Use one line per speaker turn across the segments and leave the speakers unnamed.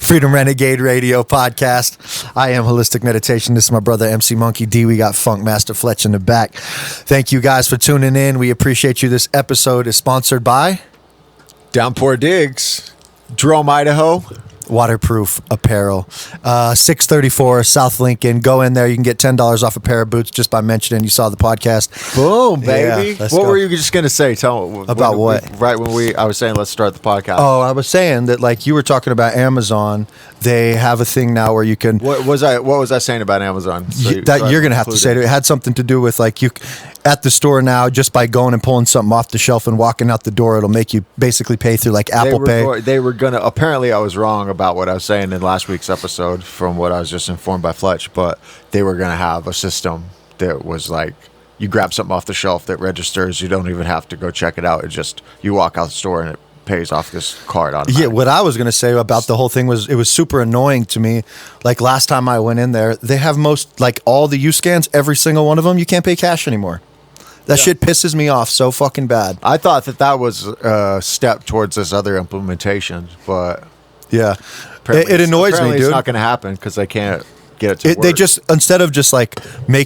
Freedom Renegade Radio Podcast. I am Holistic Meditation. This is my brother MC Monkey D. We got Funk Master Fletch in the back. Thank you guys for tuning in. We appreciate you. This episode is sponsored by
Downpour Digs, Jerome, Idaho.
Waterproof Apparel. 634 South Lincoln. Go in there. You can get $10 off a pair of boots just by mentioning you saw the podcast.
Boom, baby.
Yeah,
what were you just going to say? Tell me.
About what?
I was saying let's start the podcast.
Oh, I was saying that like you were talking about Amazon. They have a thing now where you can...
What was I saying about Amazon?
You're going to have to say it. It had something to do with like you... At the store now, just by going and pulling something off the shelf and walking out the door, it'll make you basically pay through like Apple Pay.
They were going to... Apparently, I was wrong about what I was saying in last week's episode from what I was just informed by Fletch, but they were going to have a system that was like, you grab something off the shelf that registers. You don't even have to go check it out. It just, you walk out the store and it pays off this card automatically.
Yeah, what I was going to say about the whole thing was it was super annoying to me. Like last time I went in there, they have like all the U-scans, every single one of them, you can't pay cash anymore. That shit pisses me off so fucking bad.
I thought that was a step towards this other implementation, but
yeah, it annoys me, dude.
It's not going to happen because they can't get it to work.
They just, instead of just like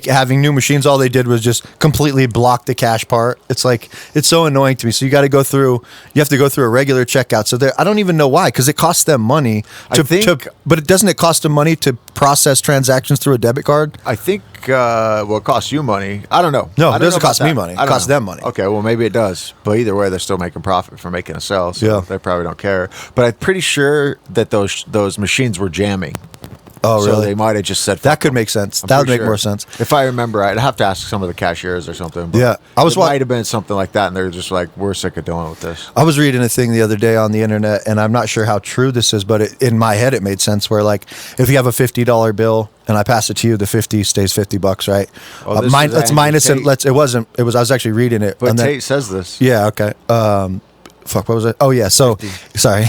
having new machines, all they did was just completely block the cash part. It's like, it's so annoying to me. So you have to go through a regular checkout. So I don't even know why, because it costs them money but doesn't it cost them money to process transactions through a debit card?
I think, it costs you money. I don't know.
No, it doesn't cost me money. It costs them money.
Okay, well, maybe it does. But either way, they're still making profit from making a sale. So
yeah.
They probably don't care. But I'm pretty sure that those machines were jamming.
Oh, really?
So they might have just said...
That could make sense. That would make more sense.
If I remember, I'd have to ask some of the cashiers or something. But
yeah.
It might have been something like that, and they're just like, we're sick of dealing with this.
I was reading a thing the other day on the internet, and I'm not sure how true this is, but in my head it made sense where, like, if you have a $50 bill and I pass it to you, the 50 stays $50, right? Let's minus it. I was actually reading it.
But Tate says this.
Yeah, okay. Fuck, what was it? Oh, yeah. So, 50. Sorry.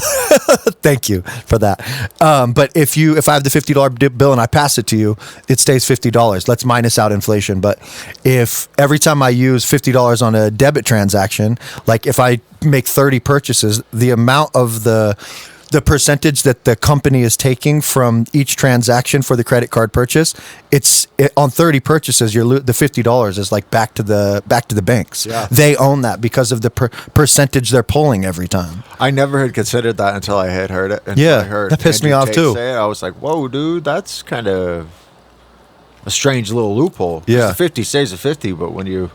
Thank you for that. But if I have the $50 bill and I pass it to you, it stays $50. Let's minus out inflation. But if every time I use $50 on a debit transaction, like if I make 30 purchases, the amount of the percentage that the company is taking from each transaction for the credit card purchase, on 30 purchases, the $50 is like back to the banks.
Yeah.
They own that because of the percentage they're pulling every time.
I never had considered that until I had heard it.
That pissed me off too.
I was like, whoa, dude, that's kind of a strange little loophole.
Yeah.
The 50 stays at 50, but when you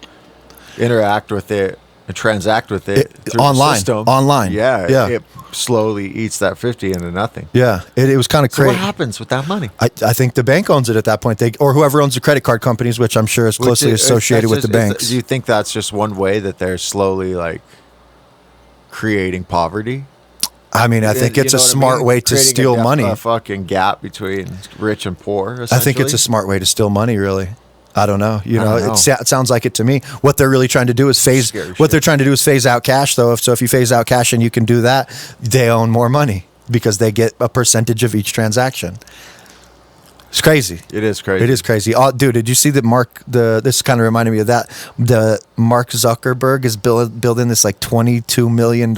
interact with it and transact with it through
online,
the system, it slowly eats that 50 into nothing.
Yeah, it was kind of crazy.
So what happens with that money?
I think the bank owns it at that point, or whoever owns the credit card companies, which I'm sure is closely associated with the banks.
Do you think that's just one way that they're slowly like creating poverty?
I mean, I think it's a smart way to steal money.
A fucking gap between rich and poor.
I think it's a smart way to steal money, really. I don't know. It sounds like it to me. What they're really trying to do is phase out cash, though. If you phase out cash and you can do that, they own more money because they get a percentage of each transaction. It's crazy.
It is crazy.
It is crazy. Oh, dude, did you see that this kind of reminded me of that. The Mark Zuckerberg is building this like $22 million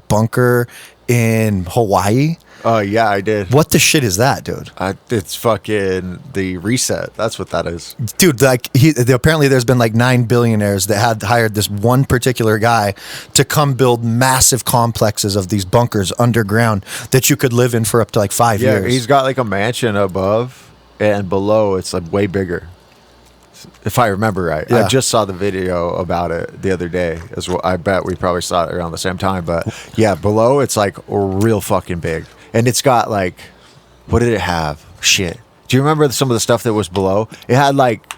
bunker in Hawaii.
Oh, yeah, I did.
What the shit is that, dude?
It's fucking the reset. That's what that is.
Dude, like apparently there's been like 9 billionaires that had hired this one particular guy to come build massive complexes of these bunkers underground that you could live in for up to like 5 years.
Yeah, he's got like a mansion above and below it's like way bigger. If I remember right.
Yeah.
I just saw the video about it the other day as well. I bet we probably saw it around the same time. But yeah, below it's like real fucking big. And it's got like, what did it have? Shit. Do you remember some of the stuff that was below? It had like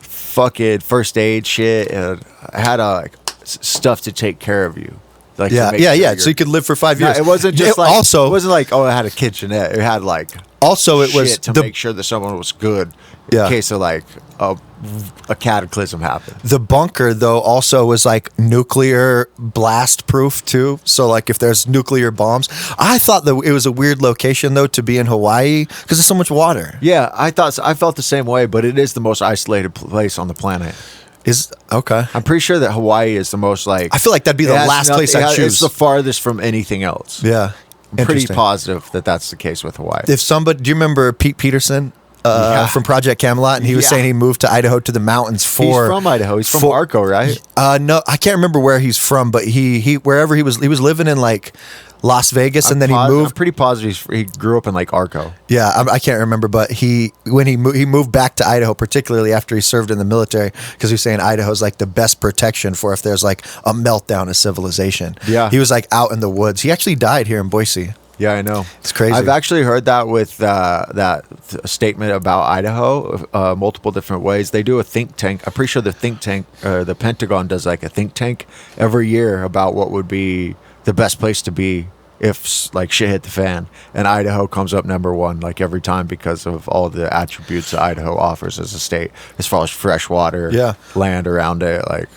fucking first aid shit. And it had like stuff to take care of you. Like
yeah. So you could live for 5 years.
It wasn't just it wasn't like, oh, it had a kitchenette. It had like shit to make sure that someone was good in case of like a cataclysm happened.
The bunker though also was like nuclear blast proof too. So like if there's nuclear bombs, I thought that it was a weird location though to be in Hawaii because there's so much water.
Yeah, I felt the same way, but it is the most isolated place on the planet.
Okay.
I'm pretty sure that Hawaii is the most like.
I feel like that'd be the last place I choose.
It's the farthest from anything else.
Yeah.
I'm pretty
Interesting.
positive that that's the case with Hawaii.
If somebody, do you remember Pete Peterson from Project Camelot? And he was saying he moved to Idaho to the mountains
He's from Idaho. He's from Arco, right?
No, I can't remember where he's from, but he wherever he was living in like Las Vegas, and then he moved.
I'm pretty positive he grew up in like Arco.
Yeah, I can't remember, but he moved back to Idaho, particularly after he served in the military, because he was saying Idaho's like the best protection for if there's like a meltdown of civilization.
Yeah,
he was like out in the woods. He actually died here in Boise.
Yeah, I know.
It's crazy.
I've actually heard that with that statement about Idaho multiple different ways. They do a think tank. I'm pretty sure the think tank, the Pentagon does like a think tank every year about what would be the best place to be if like shit hit the fan. And Idaho comes up number one like every time because of all the attributes that Idaho offers as a state, as far as fresh water, land around it, like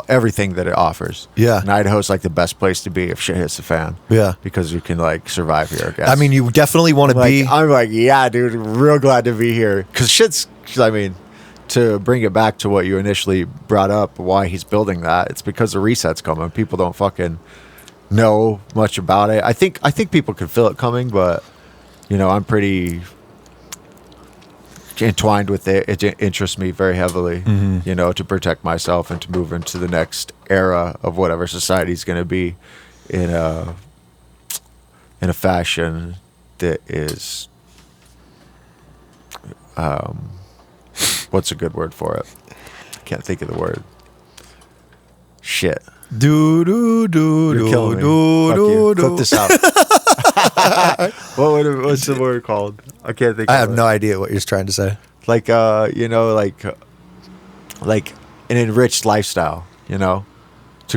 everything that it offers.
Yeah.
And Idaho's like the best place to be if shit hits the fan.
Yeah.
Because you can like survive here, I guess.
I mean, you definitely want to be.
I'm like, yeah, dude, real glad to be here. Because to bring it back to what you initially brought up, why he's building that, it's because the reset's coming. People don't fucking know much about it. I think people can feel it coming, but I'm pretty entwined with it. It interests me very heavily, to protect myself and to move into the next era of whatever society's going to be in a fashion that is what's a good word for it? I can't think of the word. Shit.
You're killing me.
Clip this out. What's the word called? I can't think.
I have no idea what you're trying to say.
Like like an enriched lifestyle. To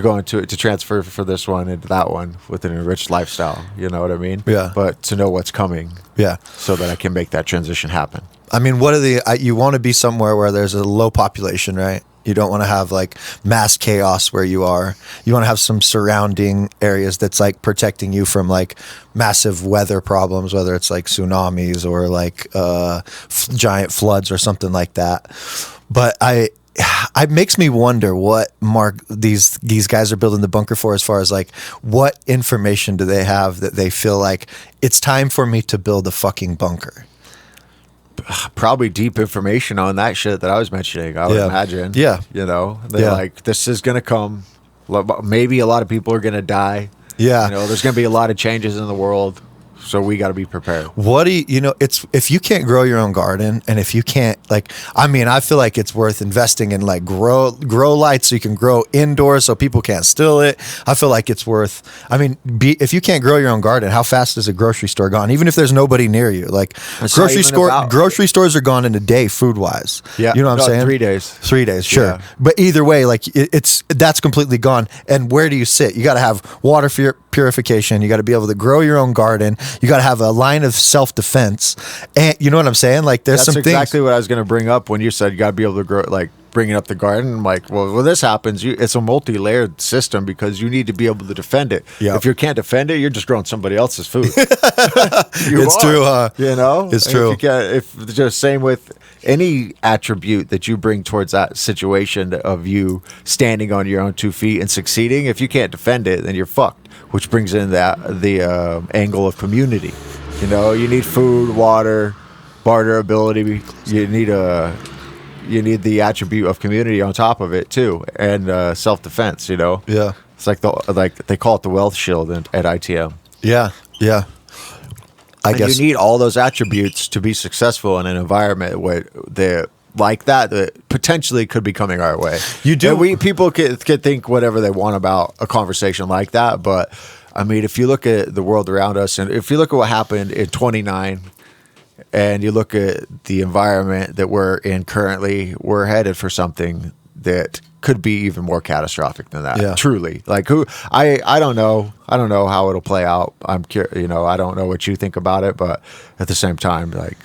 go into it, to transfer for this one into that one with an enriched lifestyle. You know what I mean?
Yeah.
But to know what's coming.
Yeah.
So that I can make that transition happen.
I mean, you want to be somewhere where there's a low population, right? You don't want to have like mass chaos where you are. You want to have some surrounding areas that's like protecting you from like massive weather problems, whether it's like tsunamis or like giant floods or something like that. But it makes me wonder what these guys are building the bunker for, as far as like what information do they have that they feel like it's time for me to build a fucking bunker.
Probably deep information on that shit that I was mentioning, I would imagine.
Yeah.
They're like, this is going to come. Maybe a lot of people are going to die.
Yeah.
There's going to be a lot of changes in the world. So we got to be prepared.
What do it's if you can't grow your own garden, and if you can't I feel like it's worth investing in like grow lights so you can grow indoors so people can't steal it. I feel like it's worth, if you can't grow your own garden, how fast is a grocery store gone? Even if there's nobody near you, like grocery stores are gone in a day food wise.
Yeah.
You know what I'm saying?
3 days.
3 days. Sure.
Yeah.
But either way, like that's completely gone. And where do you sit? You got to have water purification. You got to be able to grow your own garden. You got to have a line of self-defense, and you know what I'm saying? Like, there's
That's
some
exactly
things.
what I was going to bring up when you said you got to be able to grow, like bringing up the garden. I'm like, well, when this happens, it's a multi-layered system because you need to be able to defend it.
Yep.
If you can't defend it, you're just growing somebody else's food.
It's true, huh?
It's
true.
If just same with any attribute that you bring towards that situation of you standing on your own 2 feet and succeeding, if you can't defend it, then you're fucked. Which brings in the angle of community. You need food, water, barter ability. You need the attribute of community on top of it too, and self-defense.
Yeah.
It's like they call it the wealth shield at ITM.
Yeah. I guess
you need all those attributes to be successful in an environment where that potentially could be coming our way.
You do.
And people could think whatever they want about a conversation like that, but if you look at the world around us, and if you look at what happened in 29, and you look at the environment that we're in currently, we're headed for something that could be even more catastrophic than that.
Yeah.
Truly. Like I don't know how it'll play out. I'm curious, I don't know what you think about it, but at the same time, like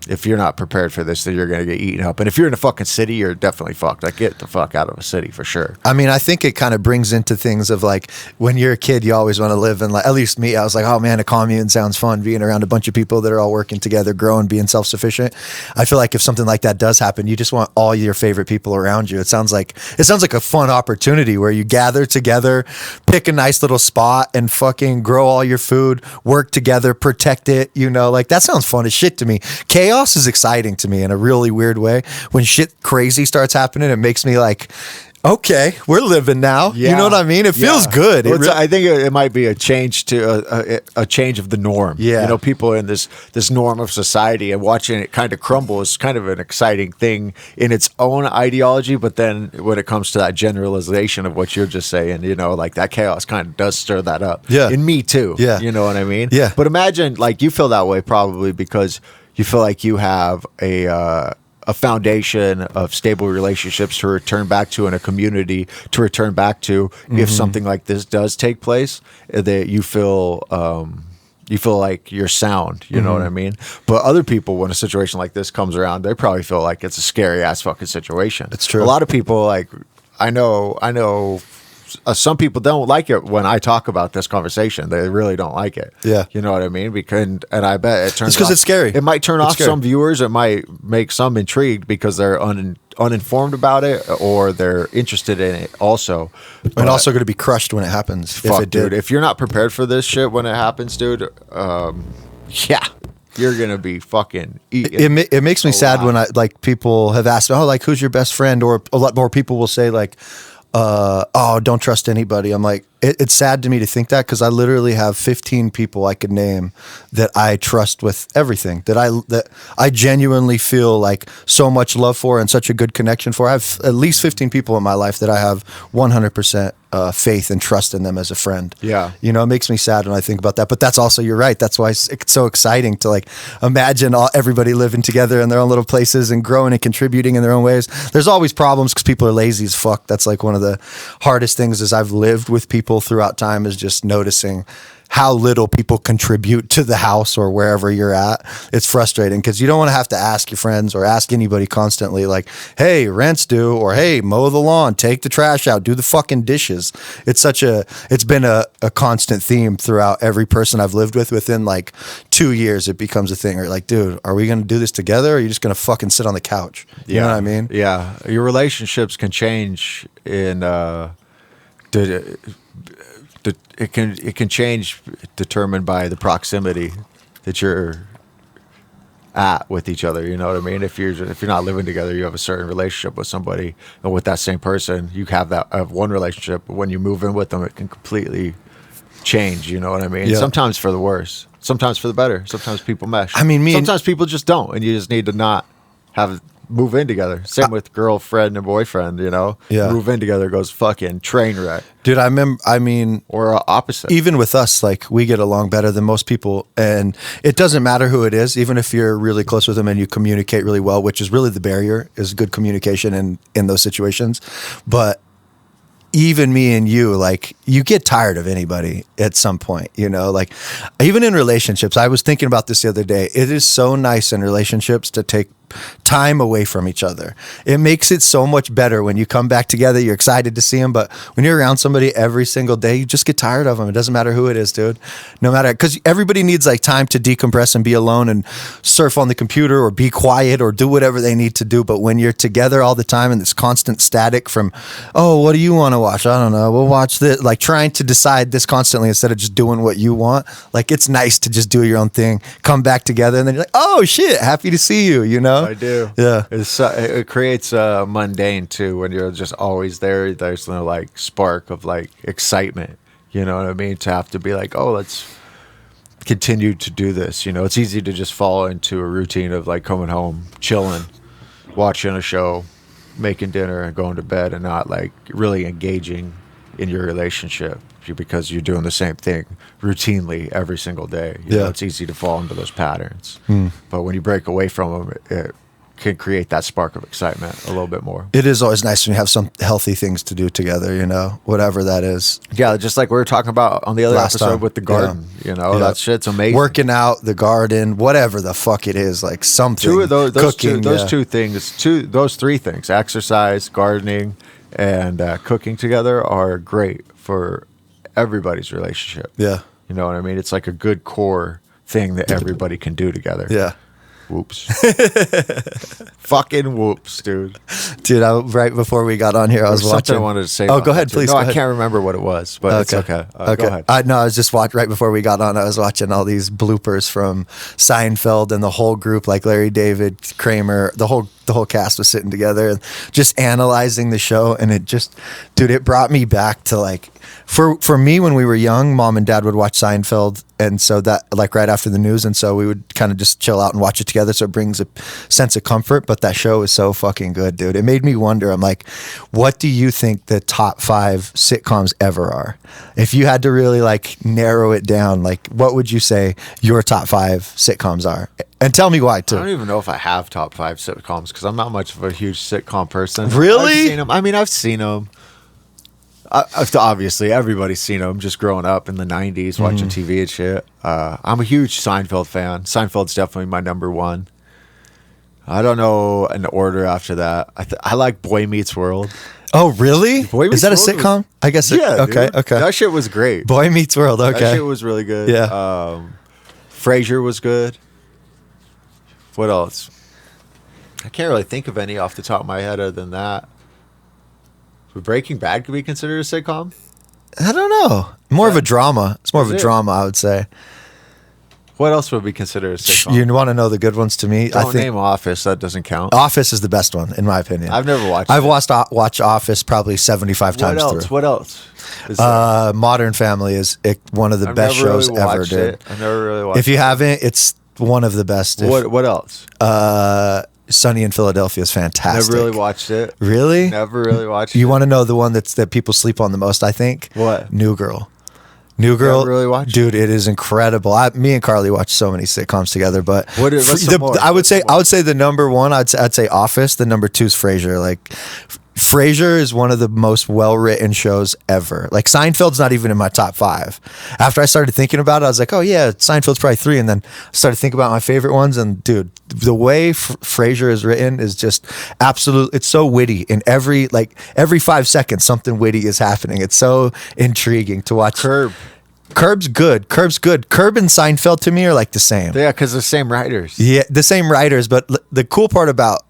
if you're not prepared for this, then you're going to get eaten up. And if you're in a fucking city, you're definitely fucked. Like, get the fuck out of a city for sure.
I mean, I think it kind of brings into things of like, when you're a kid, you always want to live in, like, at least me, I was like, oh man, a commune sounds fun, being around a bunch of people that are all working together, growing, being self-sufficient. I feel like if something like that does happen, you just want all your favorite people around you. It sounds like a fun opportunity where you gather together, pick a nice little spot and fucking grow all your food, work together, protect it, you know, like that sounds fun as shit to me. Chaos is exciting to me in a really weird way. When shit crazy starts happening, it makes me like, okay, we're living now.
Yeah.
You know what I mean? It feels good.
Well, I think it might be a change to a change of the norm.
Yeah.
You know, people in this norm of society, and watching it kind of crumble is kind of an exciting thing in its own ideology. But then when it comes to that generalization of what you're just saying, you know, like that chaos kind of does stir that up.
Yeah.
In me too.
Yeah.
You know what I mean?
Yeah.
But imagine, like, you feel that way probably because you feel like you have a foundation of stable relationships to return back to, in a community to return back to if something like this does take place, that you feel like you're sound, you know what I mean? But other people, when a situation like this comes around, they probably feel like it's a scary ass fucking situation.
It's true.
A lot of people, like, I know some people don't like it when I talk about this conversation. They really don't like it.
Yeah.
You know what I mean? Because, and I bet it turns
It's 'cause it's scary.
It might turn
It's
off
scary.
some viewers. It might make some intrigued because they're uninformed about it, or they're interested in it also.
and also going to be crushed when it happens.
Fuck,
if it did.
dude. If you're not prepared for this shit when it happens, dude, yeah, you're going to be fucking eaten.
It makes me sad when people have asked, oh, like, who's your best friend? Or a lot more people will say like, oh, don't trust anybody. I'm like, it's sad to me to think that, because I literally have 15 people I could name that I trust with everything, that I genuinely feel like so much love for and such a good connection for. I have at least 15 people in my life that I have 100% faith and trust in them as a friend.
Yeah.
You know, it makes me sad when I think about that. But that's also, you're right. That's why it's so exciting to like imagine everybody living together in their own little places and growing and contributing in their own ways. There's always problems because people are lazy as fuck. That's like one of the hardest things as I've lived with people throughout time, is just noticing how little people contribute to the house or wherever you're at. It's frustrating because you don't want to have to ask your friends or ask anybody constantly like, hey, rent's due, or hey, mow the lawn, take the trash out, do the fucking dishes. It's been a constant theme throughout every person I've lived with. Within like 2 years, it becomes a thing. Or like, dude, are we going to do this together, or are you just going to fucking sit on the couch? You know what I mean?
Yeah. Your relationships can change in it can change determined by the proximity that you're at with each other. You know what I mean? If you're not living together, you have a certain relationship with somebody, and with that same person, you have one relationship. But when you move in with them, it can completely change. You know what I mean?
Yeah.
Sometimes for the worse, sometimes for the better. Sometimes people mesh.
I mean,
sometimes people just don't, and you just need to not move in together. Same with girlfriend and boyfriend, you know?
Yeah.
Move in together goes fucking train wreck.
Dude, I mean,
or opposite.
Even with us, like, we get along better than most people, and it doesn't matter who it is. Even if you're really close with them and you communicate really well, which is really the barrier, is good communication in those situations. But even me and you, like, you get tired of anybody at some point, you know, like, even in relationships. I was thinking about this the other day. It is so nice in relationships to take time away from each other. It makes it so much better when you come back together. You're excited to see them, but when you're around somebody every single day, you just get tired of them. It doesn't matter who it is, dude. No matter, because everybody needs like time to decompress and be alone and surf on the computer or be quiet or do whatever they need to do. But when you're together all the time and this constant static from, oh, what do you want to watch? I don't know. We'll watch this. Like, trying to decide this constantly instead of just doing what you want. Like, it's nice to just do your own thing, come back together, and then you're like, oh shit, happy to see you, you know?
I do.
Yeah.
It creates mundane too when you're just always there. There's no like spark of like excitement. You know what I mean? To have to be like, oh, let's continue to do this. You know, it's easy to just fall into a routine of like coming home, chilling, watching a show, making dinner, and going to bed, and not like really engaging in your relationship because you're doing the same thing routinely every single day. You know, it's easy to fall into those patterns. But when you break away from them, can create that spark of excitement a little bit more.
It is always nice when you have some healthy things to do together, you know, whatever that is.
Yeah, just like we were talking about on the other episode with the garden.
Yeah.
You know, that shit's amazing.
Working out, the garden, whatever the fuck it is, like something.
Two of those
cooking,
those three things, exercise, gardening, and cooking together are great for everybody's relationship.
Yeah.
You know what I mean? It's like a good core thing that everybody can do together.
Yeah.
Whoops. Fucking whoops, dude.
Dude, right before we got on here, I was watching.
Something I wanted to say.
Oh, go ahead, please.
No,
go
I
ahead.
can't remember what it was, but it's okay.
Okay.
Go ahead.
No, I was just right before we got on. I was watching all these bloopers from Seinfeld and the whole group, like Larry David, Kramer, the whole cast was sitting together and just analyzing the show, and it brought me back to like. For me, when we were young, Mom and Dad would watch Seinfeld, and so that like right after the news, and so we would kind of just chill out and watch it together. So it brings a sense of comfort. But that show is so fucking good, dude. It made me wonder. I'm like, what do you think the top 5 sitcoms ever are? If you had to really like narrow it down, like what would you say your top 5 sitcoms are? And tell me why too.
I don't even know if I have top 5 sitcoms because I'm not much of a huge sitcom person.
Really?
I've seen them. I mean, I've seen them. Obviously, everybody's seen them just growing up in the 90s, watching TV and shit. I'm a huge Seinfeld fan. Seinfeld's definitely my number one. I don't know an order after that. I like Boy Meets World.
Oh, really?
Boy Meets
Is that a
World
sitcom? I guess.
Yeah.
Okay.
Dude.
Okay.
That shit was great.
Boy Meets World. Okay.
That shit was really good.
Yeah.
Frasier was good. What else? I can't really think of any off the top of my head other than that. Would Breaking Bad could be considered a sitcom?
I don't know. More of a drama. It's more of a drama, I would say.
What else would be considered a sitcom?
You want to know the good ones to me?
Don't name Office. That doesn't count.
Office is the best one, in my opinion.
I've never watched it.
I've watched Office probably 75 times through.
What else?
Modern Family is one of the best shows ever, dude.
I've never really watched it.
If you haven't, it's one of the best.
What else?
Sunny in Philadelphia is fantastic.
Never really watched it.
Really?
Never really watched it.
You want to know the one that people sleep on the most, I think?
What?
New Girl. New Girl,
never really watched
dude, it is incredible. Me and Carly watch so many sitcoms together, but
I
would say the number one, I'd say Office. The number 2 is Frasier. Like Frasier is one of the most well-written shows ever. Like Seinfeld's not even in my top 5. After I started thinking about it, I was like, oh yeah, Seinfeld's probably 3, and then I started thinking about my favorite ones. And dude, the way Frasier is written is just absolute. It's so witty. In every 5 seconds, something witty is happening. It's so intriguing to watch. Curb's good. Curb and Seinfeld to me are like the same.
Yeah, because the same writers.
Yeah, the same writers. But the cool part about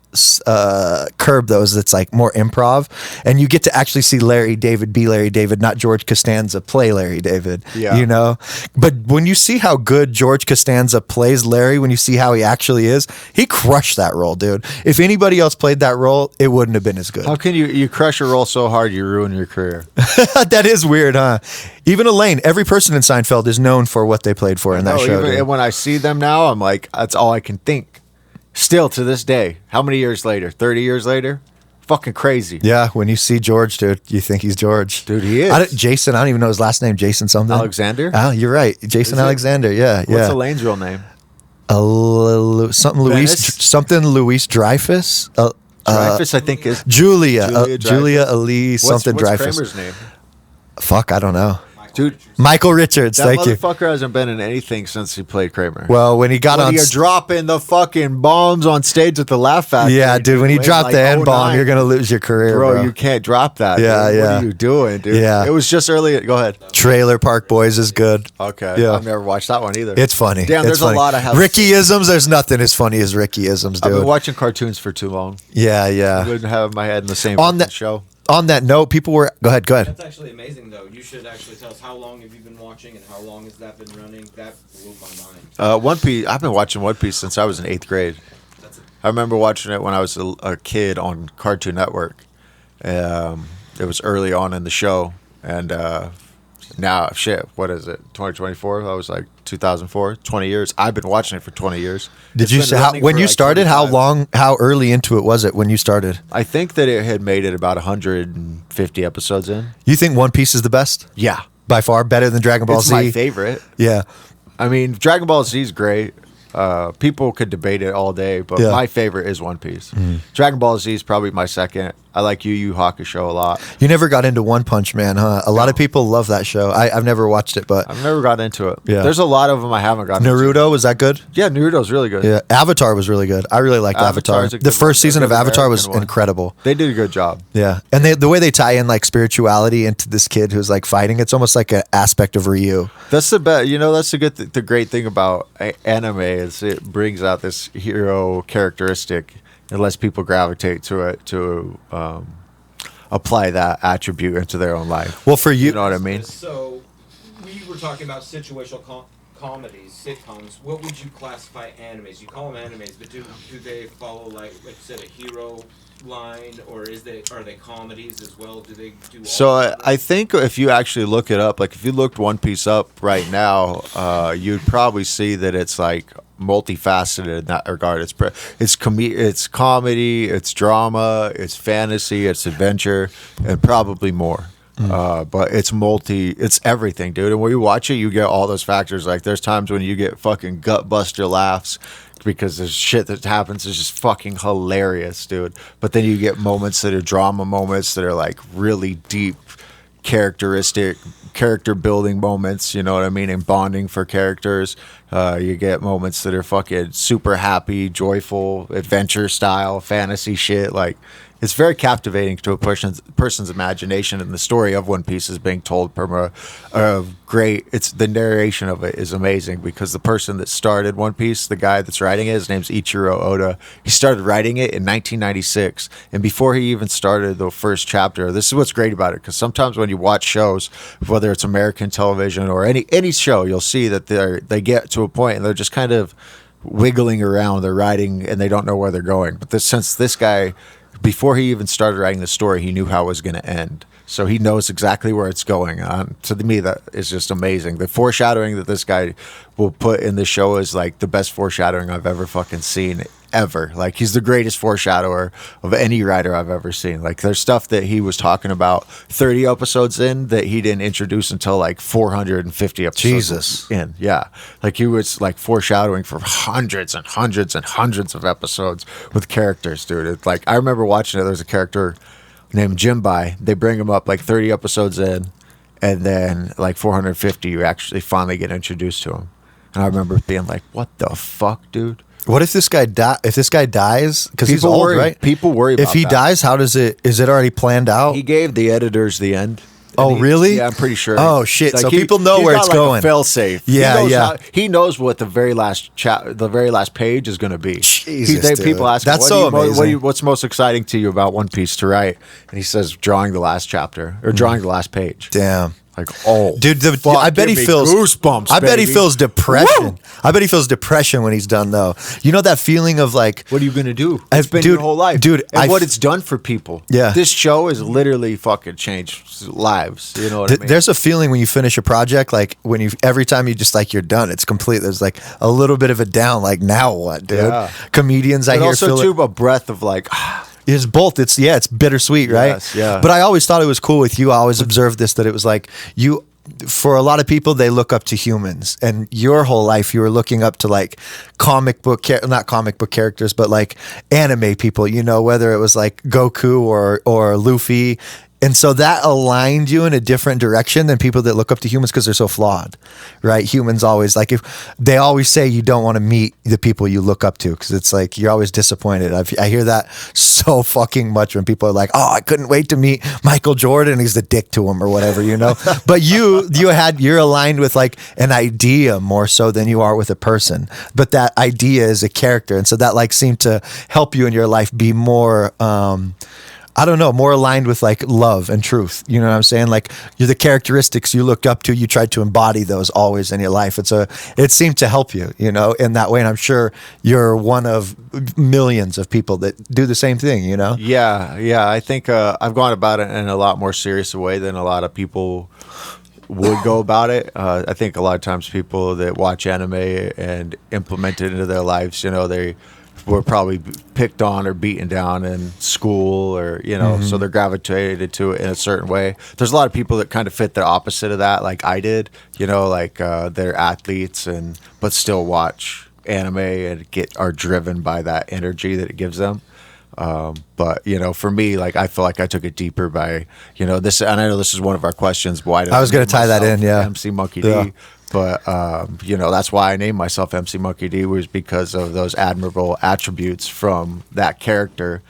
Curb though is it's like more improv, and you get to actually see Larry David be Larry David, not George Costanza play Larry David.
Yeah.
You know? But when you see how good George Costanza plays Larry, when you see how he actually is, he crushed that role, dude. If anybody else played that role, it wouldn't have been as good.
How can you crush a role so hard you ruin your career?
That is weird, huh? Even Elaine, every person in Seinfeld is known for what they played for in that show.
Even when I see them now, I'm like, that's all I can think. Still to this day, how many years later? 30 years later? Fucking crazy.
Yeah, when you see George, dude, you think he's George.
Dude, he is.
Jason, I don't even know his last name. Jason something.
Alexander?
Oh, you're right. Jason Alexander, yeah.
What's Elaine's real name?
Something Louise Dreyfus.
Dreyfus, I think, is...
Julia Elise, something
what's
Dreyfus.
Kramer's name?
Fuck, I don't know.
Dude,
Michael Richards, thank you.
That motherfucker hasn't been in anything since he played Kramer.
Well, when he got on...
You're dropping the fucking bombs on stage at the Laugh Factory.
Yeah, dude, when you drop
like
the N-bomb, you're going to lose your career, bro.
You can't drop that.
Yeah,
dude.
yeah.
What are you doing, dude?
Yeah.
It was just early... Go ahead.
Trailer Park Boys is good.
Okay.
Yeah.
I've never watched that one either.
It's funny.
Damn, there's a lot of...
Ricky-isms, there's nothing as funny as Ricky-isms, dude.
I've been watching cartoons for too long.
Yeah.
I wouldn't have my head in the same show.
On that note, people were... Go ahead.
That's actually amazing, though. You should actually tell us how long have you been watching and how long has that been running? That blew my mind.
One Piece. I've been watching One Piece since I was in 8th grade. I remember watching it when I was a kid on Cartoon Network. It was early on in the show, and now, what is it? 2024? That was like 2004. 20 years. I've been watching it for 20 years.
Did you say when you started?
25.
How early into it was it when you started?
I think that it had made it about 150 episodes in.
You think One Piece is the best?
Yeah,
by far better than Dragon Ball Z.
It's my favorite.
Yeah,
I mean, Dragon Ball Z is great. People could debate it all day, but
Yeah.
my favorite is One Piece. Dragon Ball Z is probably my second. I like Yu Yu Hakusho a lot.
You never got into One Punch Man, huh? A lot of people love that show. I've never watched it, but
I've never got into it.
Yeah.
There's a lot of them I haven't gotten into.
Naruto, was that good?
Yeah, Naruto's really good.
Yeah, Avatar was really good. I really liked Avatar.
Avatar's a
The
good
first
one.
season
A
of
good
Avatar was
American one.
incredible.
They did a good job.
Yeah, and the way they tie in like spirituality into this kid who's like fighting, it's almost like an aspect of Ryu.
That's the best. That's the great thing about anime is it brings out this hero characteristic and lets people gravitate to it to apply that attribute into their own life.
Well, for you,
You know what I mean?
So, we were talking about situational comedies, sitcoms. What would you classify animes? You call them animes, but do they follow like you said, a hero line, or are they comedies as well? Do they do?
So I think if you actually look it up, like if you looked One Piece up right now, you'd probably see that it's like multifaceted in that regard. It's comedy, it's drama, it's fantasy, it's adventure, and probably more. But it's everything, dude. And when you watch it, you get all those factors. Like there's times when you get fucking gut buster laughs because there's shit that happens is just fucking hilarious, dude. But then you get moments that are drama moments that are like really deep character building moments, you know what I mean, and bonding for characters. You get moments that are fucking super happy, joyful, adventure style, fantasy shit. Like it's very captivating to a person's imagination, and the story of One Piece is being told great. It's the narration of it is amazing because the person that started One Piece, the guy that's writing it, his name's Ichiro Oda. He started writing it in 1996, and before he even started the first chapter, this is what's great about it, because sometimes when you watch shows, whether it's American television or any show, you'll see that they get to a point and they're just kind of wiggling around. They're writing and they don't know where they're going. But since this guy, before he even started writing the story, he knew how it was going to end. So he knows exactly where it's going. To me, that is just amazing. The foreshadowing that this guy will put in the show is like the best foreshadowing I've ever fucking seen ever. Like he's the greatest foreshadower of any writer I've ever seen. Like there's stuff that he was talking about 30 episodes in that he didn't introduce until like 450 episodes
Jesus.
in. Yeah. Like he was like foreshadowing for hundreds and hundreds and hundreds of episodes with characters, dude. It's like I remember watching it. There's a character named Jimbai. They bring him up like 30 episodes in, and then like 450 you actually finally get introduced to him. And I remember being like, what the fuck, dude?
what if this guy dies? Because he's old, right?
People worry about
if he
that.
dies, how does it? Is it already planned out?
He gave the editors the end.
Oh, really?
Yeah, I'm pretty sure.
Oh, shit.
Like
So people know where it's going.
Fail safe.
Yeah.
He knows what the very last page is going to be.
Jesus, dude.
People ask
That's
him,
so amazing.
what's most exciting to you about One Piece to write? And he says, drawing the last chapter or drawing the last page.
Damn.
Like, oh,
Dude,
fuck,
I bet he
give me
feels
goosebumps.
I bet he
baby.
feels depression.
Woo!
I bet he feels depression when he's done, though. You know that feeling of like,
What are you gonna do?
I've-
It's been
dude,
your whole life,
dude,
And what it's done for people.
Yeah.
this show has literally fucking changed lives. You know what I mean?
There's a feeling when you finish a project, like when you every time you just like you're done, it's complete. There's like a little bit of a down, like now what, dude?
Yeah.
Comedians, I
but
hear
also
feel
too a breath of like.
It's both. It's bittersweet, right?
Yes, yeah.
But I always thought it was cool with you. I always observed this, that it was like you. For a lot of people, they look up to humans, and your whole life you were looking up to like not comic book characters, but like anime people. You know, whether it was like Goku or Luffy. And so that aligned you in a different direction than people that look up to humans because they're so flawed, right? Humans always they always say you don't want to meet the people you look up to because it's like you're always disappointed. I hear that so fucking much when people are like, "Oh, I couldn't wait to meet Michael Jordan. He's the dick to him or whatever," you know. But you're aligned with like an idea more so than you are with a person. But that idea is a character, and so that like seemed to help you in your life be more. I don't know, more aligned with like love and truth. You know what I'm saying? Like you're the characteristics you looked up to, you tried to embody those always in your life. It seemed to help you, you know, in that way. And I'm sure you're one of millions of people that do the same thing, you know?
Yeah. I think I've gone about it in a lot more serious way than a lot of people would go about it. I think a lot of times people that watch anime and implement it into their lives, you know, they were probably picked on or beaten down in school or, you know, so they're gravitated to it in a certain way. There's a lot of people that kind of fit the opposite of that, like I did, you know, like they're athletes but still watch anime and are driven by that energy that it gives them. But for me, like, I feel like I took it deeper by this, and I know this is one of our questions. Why did
I was going to tie that in? Yeah,
MC Monkey D. But that's why I named myself MC Monkey D, was because of those admirable attributes from that character,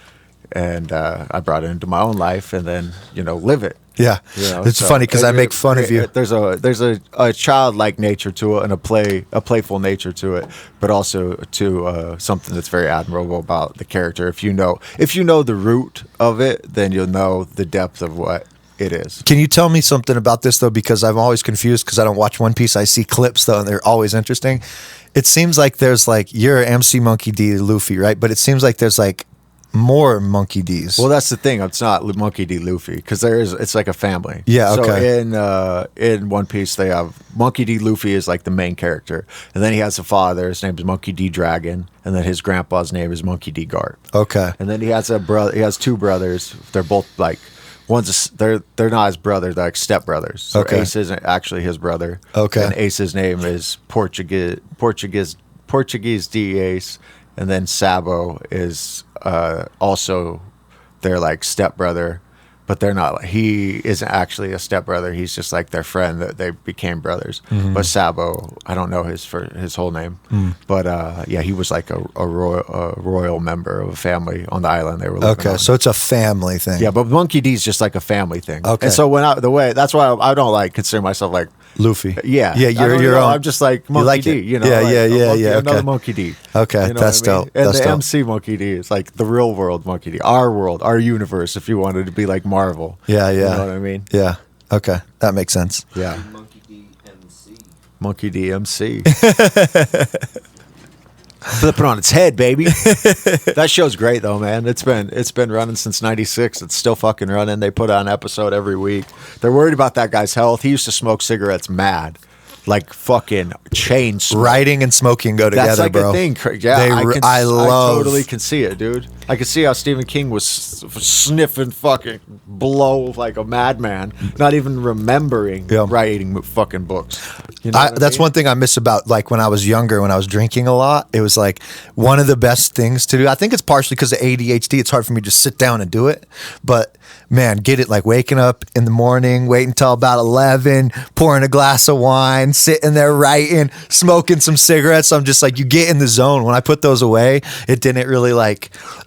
and I brought it into my own life, and then live it.
Yeah, it's funny because I make fun of you.
There's a childlike nature to it, and a playful nature to it, but also to something that's very admirable about the character. If you know the root of it, then you'll know the depth of what it is.
Can you tell me something about this though? Because I'm always confused because I don't watch One Piece. I see clips though, and they're always interesting. It seems like there's like you're MC Monkey D Luffy, right? But it seems like there's like more Monkey D's.
Well, that's the thing. It's not Monkey D Luffy because it's like a family.
Yeah. Okay.
So in One Piece, they have Monkey D Luffy is like the main character, and then he has a father. His name is Monkey D Dragon, and then his grandpa's name is Monkey D Garp.
Okay.
And then he has a brother. He has two brothers. They're both like they're not his brothers. They're like stepbrothers. So
Okay.
Ace isn't actually his brother.
Okay.
And Ace's name is Portuguese D Ace. And then Sabo is also their like stepbrother, but they're not. He isn't actually a stepbrother. He's just like their friend that they became brothers.
Mm-hmm.
But Sabo, I don't know his whole name, but he was like a royal member of a family on the island they were living
Okay,
on.
so it's a family thing.
Yeah, but Monkey D is just like a family thing.
Okay.
And so that's why I don't like consider myself like
Luffy.
Yeah,
You're your own.
I'm just like Monkey
like
D.
it.
Yeah,
Okay.
Another Monkey D.
Okay, that's
what I mean?
dope.
And
That's
the
dope.
MC Monkey D is like the real world Monkey D, our world, our universe. If you wanted to be like Marvel.
Yeah.
You know what I mean?
Yeah. Okay, that makes sense.
Yeah.
Monkey D MC.
Monkey D MC. Flip it on its head, baby. That show's great though, man. It's been running since '96. It's still fucking running. They put out an episode every week. They're worried about that guy's health. He used to smoke cigarettes mad, like fucking chain smoke.
Writing and smoking go together,
That's like
bro.
a thing. Yeah, I
love.
totally can see it, dude. I can see how Stephen King was sniffing fucking blow like a madman, not even remembering writing fucking books. You know
That's one thing I miss about like when I was younger, when I was drinking a lot. It was like one of the best things to do. I think it's partially because of ADHD. It's hard for me to just sit down and do it. But man, get it like waking up in the morning, wait until about 11, pouring a glass of wine, sitting there writing, smoking some cigarettes. I'm just like, you get in the zone. When I put those away, it didn't really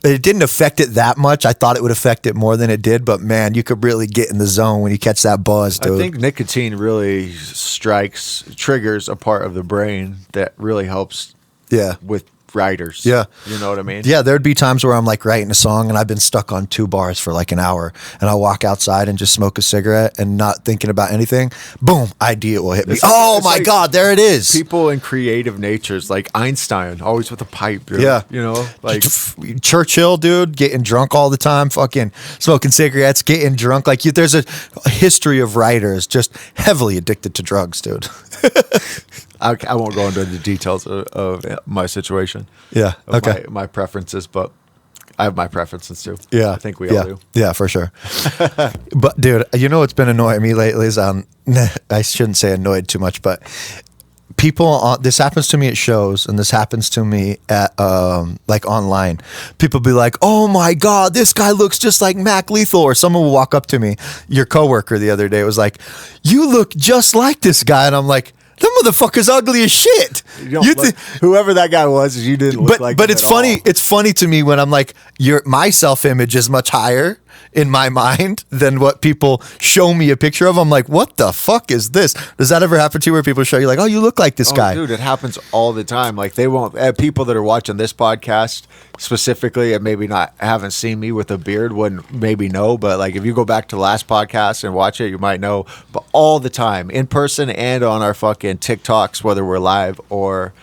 it didn't affect it that much. I thought it would affect it more than it did, but man, you could really get in the zone when you catch that buzz, dude.
I think nicotine really triggers a part of the brain that really helps with writers.
Yeah.
You know what I mean?
Yeah, there'd be times where I'm like writing a song and I've been stuck on 2 bars for like an hour, and I'll walk outside and just smoke a cigarette and not thinking about anything. Boom, idea will hit me.
It's
My God, there it is.
People in creative natures, like Einstein, always with a pipe, dude.
Yeah.
You know, like
Churchill, dude, getting drunk all the time, fucking smoking cigarettes, getting drunk. Like there's a history of writers just heavily addicted to drugs, dude.
I won't go into the details of my situation.
Yeah.
Of
Okay.
My preferences, but I have my preferences too.
Yeah.
I think we all do.
Yeah, for sure. But dude, you know what's been annoying me lately is I shouldn't say annoyed too much, but people this happens to me at shows, and this happens to me at like online. People be like, "Oh my God, this guy looks just like Mac Lethal," or someone will walk up to me. Your coworker the other day was like, "You look just like this guy," and I'm like, that motherfucker's ugly as shit.
Whoever that guy was, you didn't look like him
it's
at
funny.
all.
It's funny to me when I'm like, my self-image is much higher in my mind than what people show me a picture of. I'm like, what the fuck is this? Does that ever happen to you where people show you like, oh, you look like this guy?
Dude, it happens all the time. Like they won't, people that are watching this podcast specifically and maybe haven't seen me with a beard wouldn't maybe know, but like if you go back to the last podcast and watch it, you might know. But all the time, in person and on our fucking TikToks, whether we're live or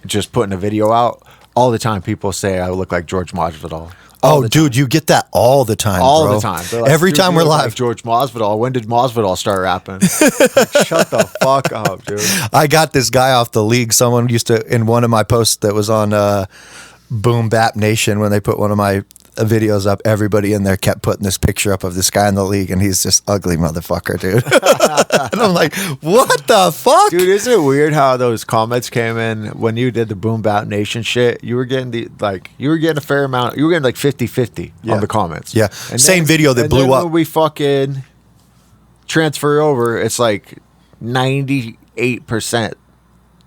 just putting a video out, all the time people say I look like George Masvidal.
Oh, dude, you get that all the time,
all
bro.
the time. Like,
every time we're live.
Like George Masvidal. When did Masvidal start rapping? Like, shut the fuck up, dude.
I got this guy off the league. Someone used to, in one of my posts that was on Boom Bap Nation, when they put one of my videos up, everybody in there kept putting this picture up of this guy in the league, and he's just ugly motherfucker, dude. And I'm like, what the fuck?
Dude, isn't it weird how those comments came in when you did the Boom Bap Nation shit? You were getting a fair amount. You were getting like 50-50 on the comments.
Yeah.
And
Same video that blew up.
When we fucking transfer over, it's like 98%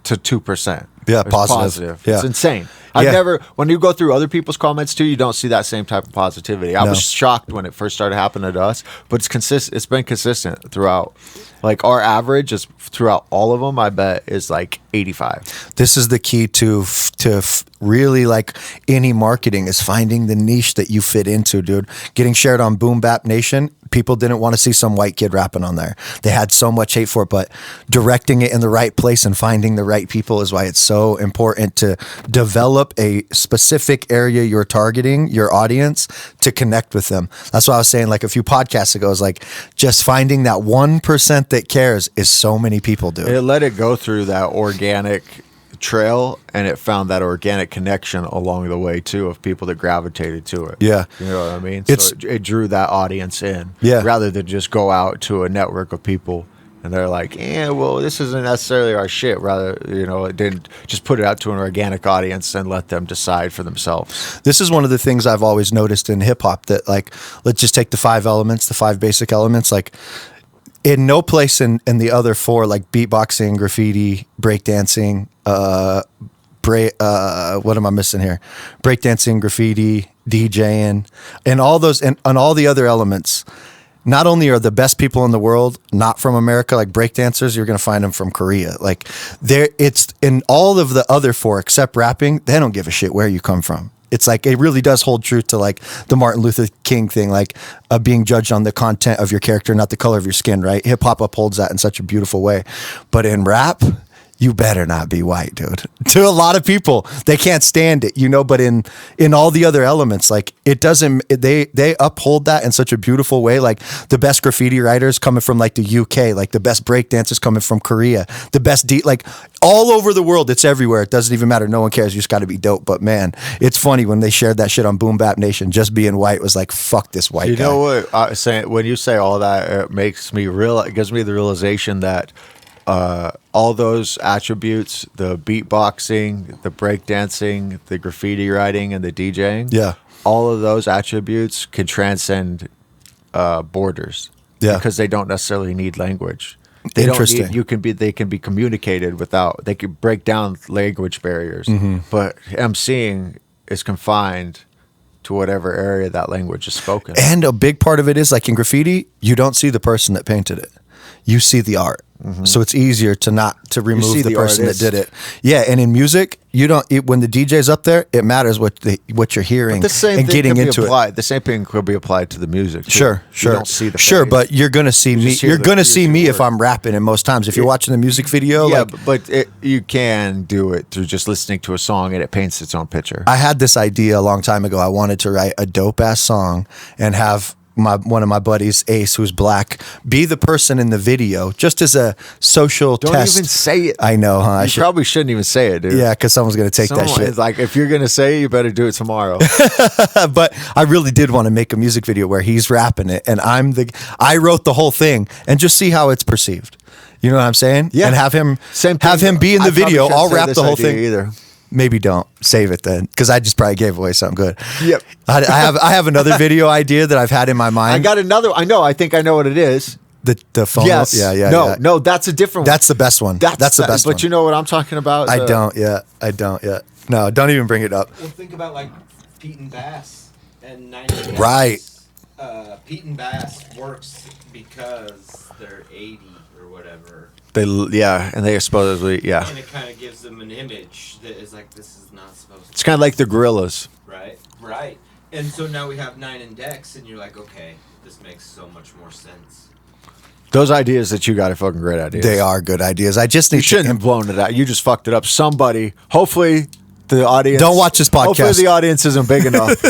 to 2%.
Yeah,
It's
positive. Yeah.
It's insane. I've
Yeah.
never, when you go through other people's comments too, you don't see that same type of positivity. I
No.
was shocked when it first started happening to us, but it's been consistent throughout. Like our average is throughout all of them, I bet, is like 85.
This is the key to really like any marketing is finding the niche that you fit into, dude. Getting shared on Boom Bap Nation, people didn't want to see some white kid rapping on there. They had so much hate for it, but directing it in the right place and finding the right people is why it's so important to develop a specific area you're targeting, your audience, to connect with them. That's what I was saying like a few podcasts ago, is like just finding that 1% that cares is so many people, dude.
It let it go through that organic trail, and it found that organic connection along the way too of people that gravitated to it.
Yeah.
You know what I mean?
It's-
So it drew that audience in.
Yeah.
Rather than just go out to a network of people and they're like, well, this isn't necessarily our shit. Rather, it didn't just put it out to an organic audience and let them decide for themselves.
This is one of the things I've always noticed in hip hop, that like, let's just take the 5 basic elements. Like, in no place in the other 4, like beatboxing, graffiti, breakdancing, what am I missing here? Breakdancing, graffiti, DJing, and all those, and all the other elements. Not only are the best people in the world not from America, like breakdancers, you're going to find them from Korea. Like, it's in all of the other 4 except rapping. They don't give a shit where you come from. It's like, it really does hold true to like the Martin Luther King thing, like being judged on the content of your character, not the color of your skin, right? Hip hop upholds that in such a beautiful way. But in rap, you better not be white, dude. To a lot of people, they can't stand it, but in all the other elements, like it doesn't, they uphold that in such a beautiful way. Like the best graffiti writers coming from like the UK, like the best breakdancers coming from Korea, the best like all over the world. It's everywhere. It doesn't even matter. No one cares. You just got to be dope. But man, it's funny when they shared that shit on Boom Bap Nation, just being white was like, fuck this white guy.
You know what I say, when you say all that, it gives me the realization that all those attributes, the beatboxing, the breakdancing, the graffiti writing, and the DJing,
Yeah.
all of those attributes can transcend borders.
Yeah.
Because they don't necessarily need language.
Interesting.
They can be communicated without. They can break down language barriers.
Mm-hmm.
But emceeing is confined to whatever area that language is spoken.
And a big part of it is like in graffiti, you don't see the person that painted it. You see the art. Mm-hmm. So it's easier to remove
see
the
the
person
artist.
that did it. Yeah, and in music, when the DJ's up there, it matters what you're hearing
the same
and
thing
getting
could be
into
applied. The same thing could be applied to the music. Too.
Sure.
You don't see the
sure,
face.
but you're gonna see me.
just hear
You're
the-
gonna
you
see
just
me
hear
if
the
I'm rapping. And most times, if you're watching the music video,
yeah,
like,
but you can do it through just listening to a song and it paints its own picture.
I had this idea a long time ago. I wanted to write a dope ass song and have one of my buddies, Ace, who's black, be the person in the video, just as a social
Don't
test.
even say it.
I know, huh?
You probably shouldn't even say it, dude.
Yeah, because someone's gonna take that shit.
It's like, if you're gonna say it, you better do it tomorrow.
But I really did want to make a music video where he's rapping it, and I wrote the whole thing, and just see how it's perceived. You know what I'm saying?
Yeah.
And have him
Same thing.
have him be in the
I probably
video.
shouldn't
I'll
say
rap
this
the whole
idea
thing.
either.
Maybe don't save it then, because I just probably gave away something good.
Yep.
I have another video idea that I've had in my mind.
I got another. I think I know what it is.
the phone.
Yes.
Yeah.
No, that's a different one.
That's the best one. That's the best one.
But you know what I'm talking about?
I don't yet. No, don't even bring it up.
Well, think about like Pete and Bass and 90
Right.
Pete and Bass works because they're 80 or whatever.
And they supposedly,
And it kind of gives them an image that is like, this is not supposed to
It's kind of like the Gorillas.
Right. And so now we have 9 and Dex, and you're like, okay, this makes so much more sense.
Those ideas that you got are fucking great ideas.
They are good ideas. I just need
You shouldn't have blown it out. You just fucked it up. Somebody, hopefully the audience...
Don't watch this podcast.
Hopefully the audience isn't big enough.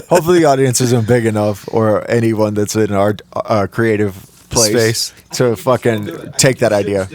Hopefully the audience isn't big enough, or anyone that's in our creative place. to fucking take that idea.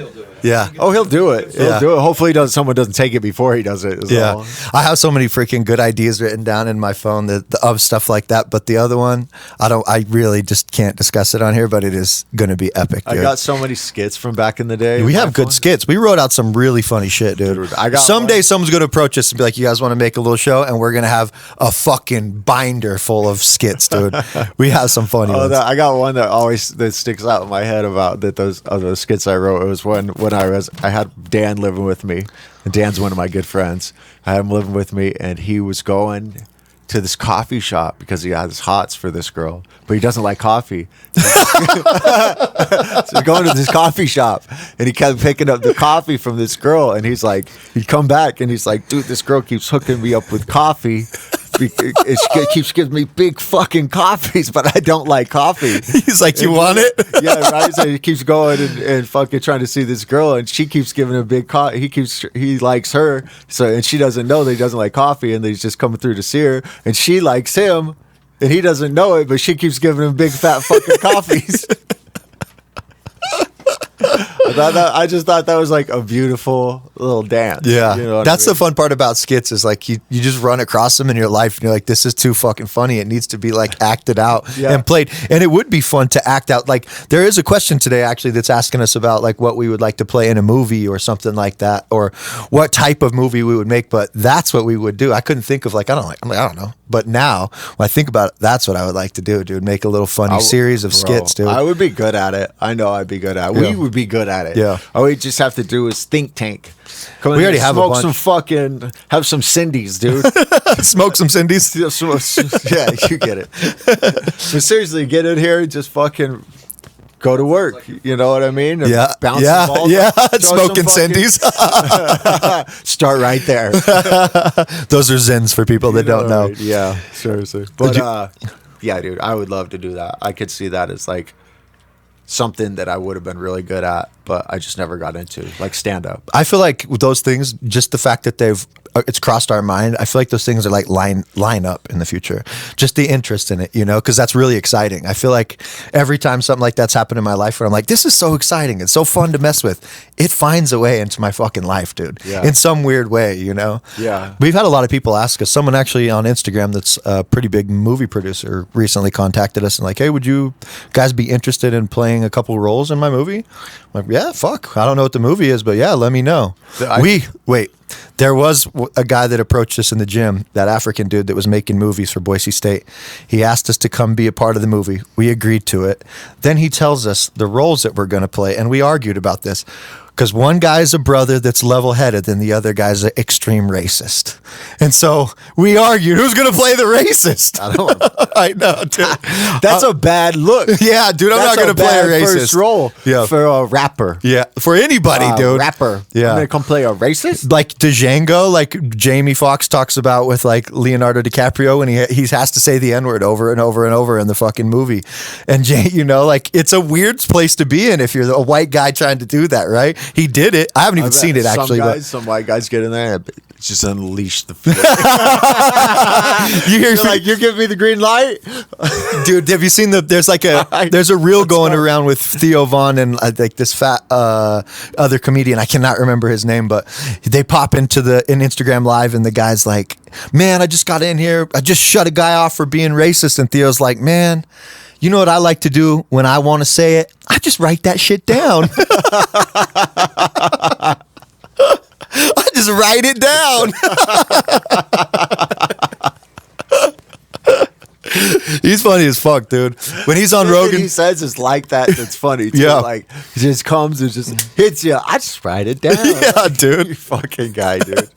Yeah.
Oh, he'll do it. He'll do it. Hopefully, someone doesn't take it before he does it.
Yeah. I have so many freaking good ideas written down in my phone of stuff like that. But the other one, I really just can't discuss it on here, but it is going to be epic, dude.
I got so many skits from back in the day.
We have good skits. We wrote out some really funny shit, dude. Someday someone's going to approach us and be like, you guys want to make a little show? And we're going to have a fucking binder full of skits, dude. We have some funny ones.
I got one that sticks out in my head about those skits I wrote. It was when I had Dan living with me, and Dan's one of my good friends. I had him living with me, and he was going to this coffee shop because he has hots for this girl, but he doesn't like coffee. So he's going to this coffee shop, and he kept picking up the coffee from this girl, and he'd come back, and he's like, dude, this girl keeps hooking me up with coffee. It keeps giving me big fucking coffees, but I don't like coffee.
He's like, you want it?
Yeah, right. So he keeps going and fucking trying to see this girl, and she keeps giving him big coffee. He likes her, and she doesn't know that he doesn't like coffee, and he's just coming through to see her, and she likes him, and he doesn't know it, but she keeps giving him big fat fucking coffees. I just thought that was like a beautiful little dance.
Yeah.
You know
That's the fun part about skits is like you just run across them in your life and you're like, this is too fucking funny. It needs to be like acted out and played. And it would be fun to act out. Like there is a question today actually that's asking us about like what we would like to play in a movie or something like that, or what type of movie we would make. But that's what we would do. I couldn't think of I don't know. But now when I think about it, that's what I would like to do, dude. Make a little funny series of skits, dude.
I would be good at it. I know I'd be good at it. We would be good at it.
Yeah.
All we just have to do is think tank.
We already have a bunch.
Have some Cindy's, dude.
Smoke some Cindy's.
Yeah, you get it. But seriously, get in here and just fucking go to work. You know what I mean?
Yeah.
Bounce the ball.
Smoking Cindy's.
Start right there.
Those are Zens for people that don't know.
Right? Yeah, seriously. But yeah, dude, I would love to do that. I could see that as like something that I would have been really good at, but I just never got into, like stand up.
I feel like with those things, just the fact that it's crossed our mind, I feel like those things are like line up in the future. Just the interest in it, because that's really exciting. I feel like every time something like that's happened in my life where I'm like, this is so exciting, it's so fun to mess with, it finds a way into my fucking life, dude.
Yeah.
In some weird way,
Yeah.
We've had a lot of people ask us. Someone actually on Instagram that's a pretty big movie producer recently contacted us and like, hey, would you guys be interested in playing a couple roles in my movie? I'm like, yeah, fuck. I don't know what the movie is, but yeah, let me know. There was a guy that approached us in the gym, that African dude that was making movies for Boise State. He asked us to come be a part of the movie. We agreed to it. Then he tells us the roles that we're going to play, and we argued about this. Because one guy's a brother that's level-headed and the other guy's an extreme racist. And so we argued, who's going to play the racist? I know, dude.
That's a bad look.
Yeah, dude, I'm not going to play a racist.
First role for a rapper.
Yeah, for anybody, dude.
Rapper.
Yeah.
I'm going to come play a racist?
Like Django, like Jamie Foxx talks about with like Leonardo DiCaprio, when he has to say the N-word over and over and over in the fucking movie. And like it's a weird place to be in if you're a white guy trying to do that, right? He did it. I haven't even seen it actually.
Some white guys get in there and just unleash the fear.
You're
like, you're giving me the green light?
Dude, have you seen there's a reel going around with Theo Von and like this fat other comedian. I cannot remember his name, but they pop into in Instagram Live and the guy's like, man, I just got in here. I just shut a guy off for being racist. And Theo's like, man, you know what I like to do when I want to say it? I just write that shit down. I just write it down. He's funny as fuck, dude. When he's on Rogan,
he says it's like that. It's funny too.
Yeah.
Like he just comes and just hits you. I just write it down.
Yeah, dude.
You fucking guy, dude.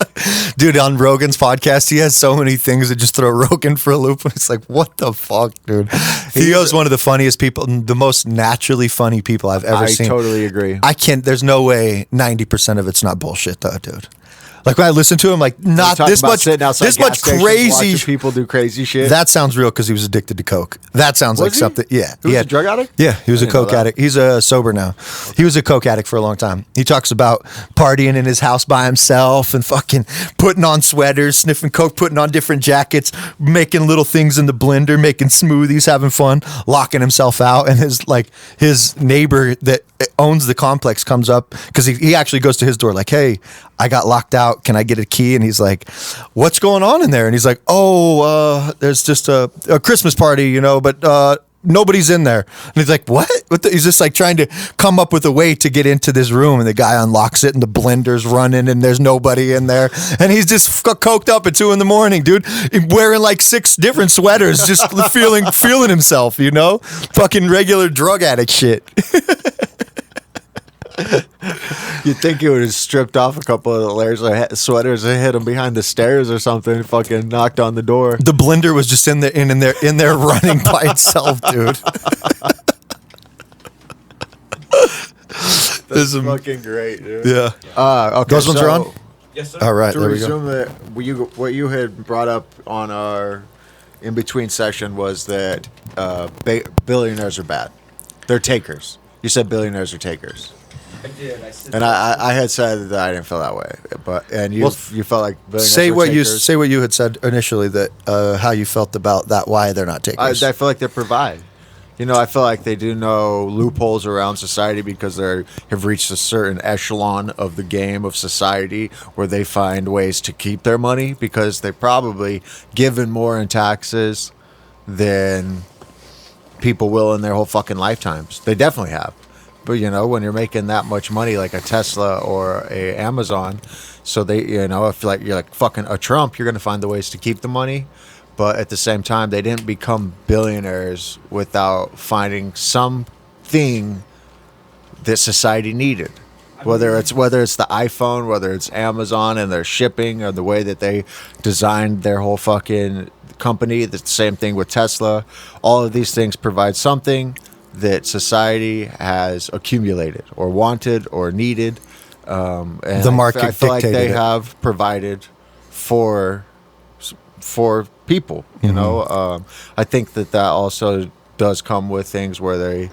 Dude, on Rogan's podcast, he has so many things that just throw Rogan for a loop. And it's like, what the fuck, dude? Theo's one of the funniest people, the most naturally funny people I've ever seen.
I totally agree.
There's no way 90% of it's not bullshit, though, dude. Like when I listen to him, like not this much crazy
people do crazy shit.
That sounds real because he was addicted to coke. That sounds like something. Yeah,
he was a drug addict.
Yeah, he was a coke addict. He's sober now. Okay. He was a coke addict for a long time. He talks about partying in his house by himself and fucking putting on sweaters, sniffing coke, putting on different jackets, making little things in the blender, making smoothies, having fun, locking himself out, and his neighbor that owns the complex comes up because he actually goes to his door like, hey, I got locked out. Can I get a key? And he's like, what's going on in there? And he's like, there's just a Christmas party, but nobody's in there. And he's like, what? He's just like trying to come up with a way to get into this room. And the guy unlocks it and the blender's running and there's nobody in there. And he's just coked up at 2 a.m, dude, wearing like 6 different sweaters, just feeling himself, fucking regular drug addict shit.
You'd think he would have stripped off a couple of the layers of sweaters and hit him behind the stairs or something. Fucking knocked on the door.
The blender was just in there running by itself, dude.
That's fucking great, dude.
Yeah.
Okay,
those ones are on?
Yes, sir.
All right,
to
there we go.
resume that, what you had brought up on our in-between session was that billionaires are bad. They're takers. You said billionaires are takers.
I did. I said.
And I had said that I didn't feel that way, you felt like billionaires
Say
were
what
takers.
say what you had said initially, that how you felt about that, why they're not takers.
I feel like they provide. I feel like they do know loopholes around society because they have reached a certain echelon of the game of society where they find ways to keep their money because they probably given more in taxes than people will in their whole fucking lifetimes. They definitely have. But, when you're making that much money like a Tesla or a Amazon, so they, if like you're like fucking a Trump, you're going to find the ways to keep the money. But at the same time, they didn't become billionaires without finding something that society needed. Whether it's the iPhone, whether it's Amazon and their shipping or the way that they designed their whole fucking company, the same thing with Tesla. All of these things provide something that society has accumulated or wanted or needed. And
the market
I feel like they
dictated it.
have provided for people, I think that also does come with things where they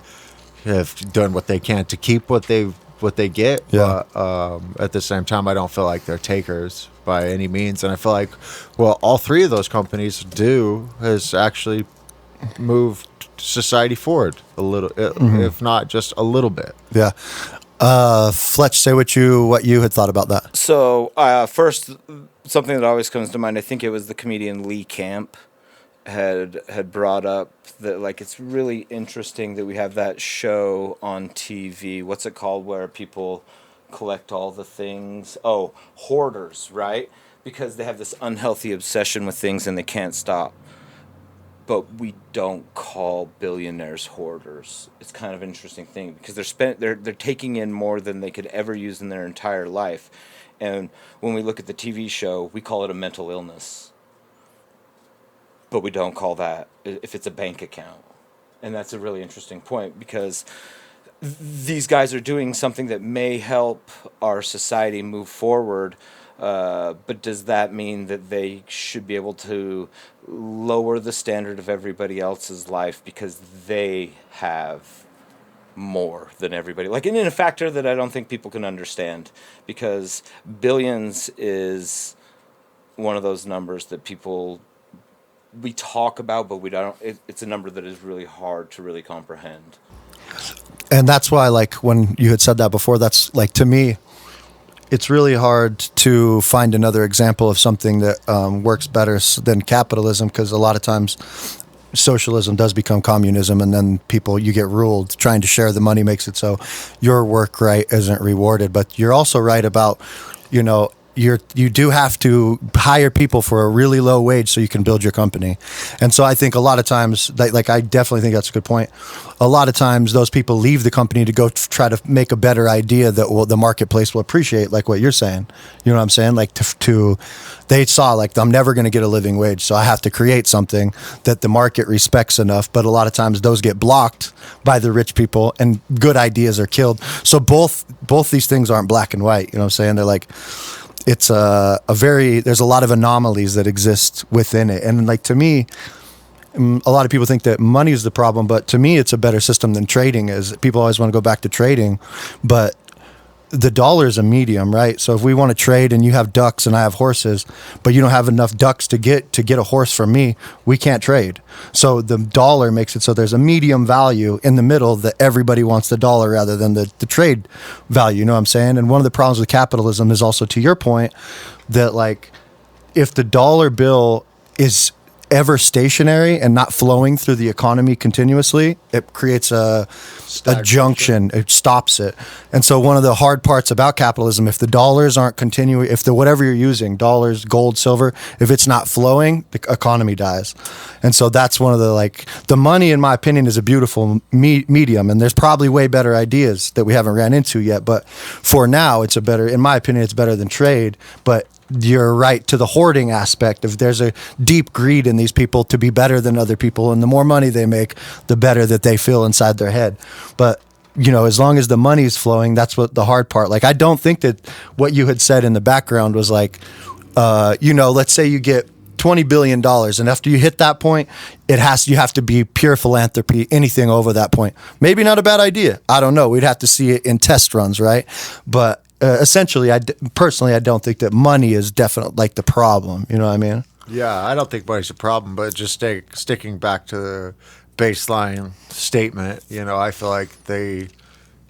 have done what they can to keep what they get.
Yeah.
But at the same time, I don't feel like they're takers by any means. And I feel like, all 3 of those companies has actually moved society forward a little, if not just a little bit.
Yeah. Fletch, say what you had thought about that.
So first, something that always comes to mind, I think it was the comedian Lee Camp had brought up that, like, it's really interesting that we have that show on TV. What's it called, where people collect all the things? Oh, hoarders, right? Because they have this unhealthy obsession with things and they can't stop. But we don't call billionaires hoarders. It's kind of an interesting thing because they're taking in more than they could ever use in their entire life. And when we look at the TV show, we call it a mental illness. But we don't call that if it's a bank account. And that's a really interesting point because these guys are doing something that may help our society move forward. But does that mean that they should be able to lower the standard of everybody else's life because they have more than everybody? Like, in a factor that I don't think people can understand, because billions is one of those numbers that we talk about, but we don't. It's a number that is really hard to really comprehend.
And that's why, like, when you had said that before, that's like, to me, it's really hard to find another example of something that works better than capitalism, because a lot of times socialism does become communism, and then you get ruled. Trying to share the money makes it so your work right isn't rewarded. But you're also right about, you do have to hire people for a really low wage so you can build your company. And so I think a lot of times, like, I definitely think that's a good point. A lot of times those people leave the company to go try to make a better idea that the marketplace will appreciate, like what you're saying. You know what I'm saying? Like, they saw, like, I'm never going to get a living wage, so I have to create something that the market respects enough. But a lot of times those get blocked by the rich people and good ideas are killed. So both these things aren't black and white. You know what I'm saying? They're like, it's there's a lot of anomalies that exist within it. And, like, to me, a lot of people think that money is the problem, but to me, it's a better system than trading is. People always want to go back to trading, but the dollar is a medium, right? So if we want to trade and you have ducks and I have horses, but you don't have enough ducks to get a horse from me, we can't trade. So the dollar makes it so there's a medium value in the middle that everybody wants the dollar rather than the trade value. You know what I'm saying? And one of the problems with capitalism is also, to your point, that like if the dollar bill is ever stationary and not flowing through the economy continuously, it creates a junction. It stops it. And so one of the hard parts about capitalism, if the dollars aren't continuing, if the whatever you're using, dollars, gold, silver, if it's not flowing, the economy dies. And so that's one of the money, in my opinion, is a beautiful medium. And there's probably way better ideas that we haven't ran into yet. But for now, in my opinion, it's better than trade. But you're right to the hoarding aspect of there's a deep greed in these people to be better than other people, and the more money they make, the better that they feel inside their head. But as long as the money's flowing, that's what the hard part. Like, I don't think that what you had said in the background was like, let's say you get $20 billion, and after you hit that point, you have to be pure philanthropy. Anything over that point, maybe not a bad idea. I don't know. We'd have to see it in test runs, right? But essentially, personally, I don't think that money is definitely like the problem. You know what I mean?
Yeah, I don't think money's a problem, but just sticking back to the baseline statement, I feel like they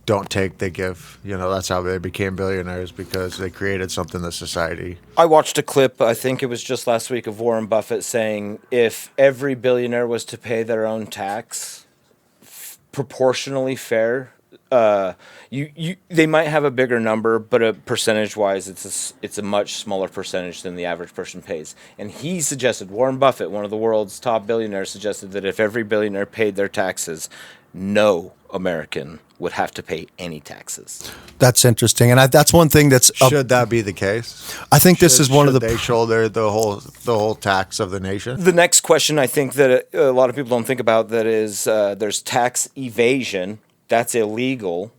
don't take, they give. That's how they became billionaires, because they created something that society.
I watched a clip, I think it was just last week, of Warren Buffett saying if every billionaire was to pay their own tax proportionally fair, they might have a bigger number, but percentage-wise, it's a much smaller percentage than the average person pays. And he suggested, Warren Buffett, one of the world's top billionaires, suggested that if every billionaire paid their taxes, no American would have to pay any taxes.
That's interesting, and that's one thing that's
should that be the case?
I think this is one of the
they shoulder the whole tax of the nation.
The next question I think that a lot of people don't think about, that is there's tax evasion. That's illegal.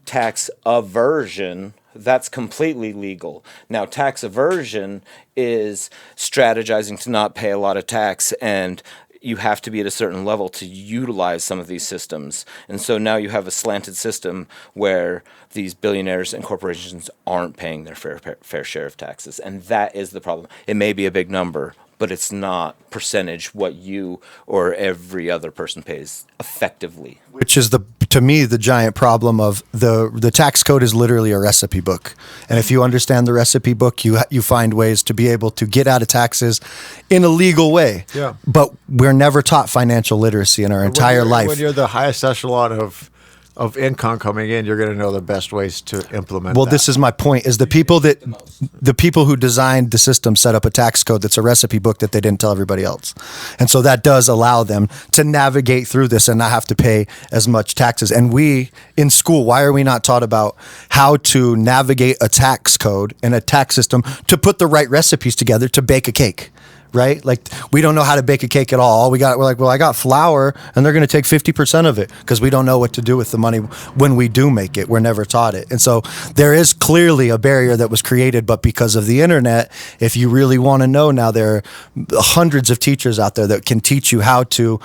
Tax aversion, that's completely legal. Now, tax aversion is strategizing to not pay a lot of tax, and you have to be at a certain level to utilize some of these systems. And so now you have a slanted system where these billionaires and corporations aren't paying their fair share of taxes. And that is the problem. It may be a big number, but it's not percentage what you or every other person pays effectively.
Which is to me the giant problem of the tax code is literally a recipe book. And if you understand the recipe book, you find ways to be able to get out of taxes in a legal way.
Yeah.
But we're never taught financial literacy in our entire life.
When you're the highest echelon of income coming in, you're going to know the best ways to implement that.
This is my point, is the people who designed the system set up a tax code that's a recipe book that they didn't tell everybody else. And so that does allow them to navigate through this and not have to pay as much taxes. And we, in school, why are we not taught about how to navigate a tax code and a tax system to put the right recipes together to bake a cake? Right? Like, we don't know how to bake a cake at all. We're like, well, I got flour, and they're going to take 50% of it, because we don't know what to do with the money when we do make it. We're never taught it. And so there is clearly a barrier that was created, but because of the internet, if you really want to know now, there are hundreds of teachers out there that can teach you how to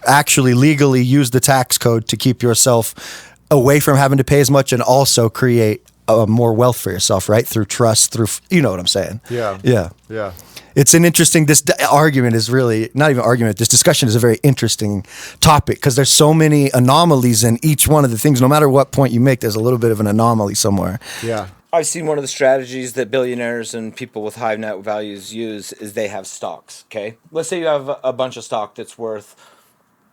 actually legally use the tax code to keep yourself away from having to pay as much and also create more wealth for yourself, right? Through trust, you know what I'm saying?
Yeah.
Yeah.
Yeah.
It's an interesting, this argument is really, not even argument, this discussion is a very interesting topic, because there's so many anomalies in each one of the things. No matter what point you make, there's a little bit of an anomaly somewhere.
Yeah.
I've seen one of the strategies that billionaires and people with high net values use is they have stocks, okay? Let's say you have a bunch of stock that's worth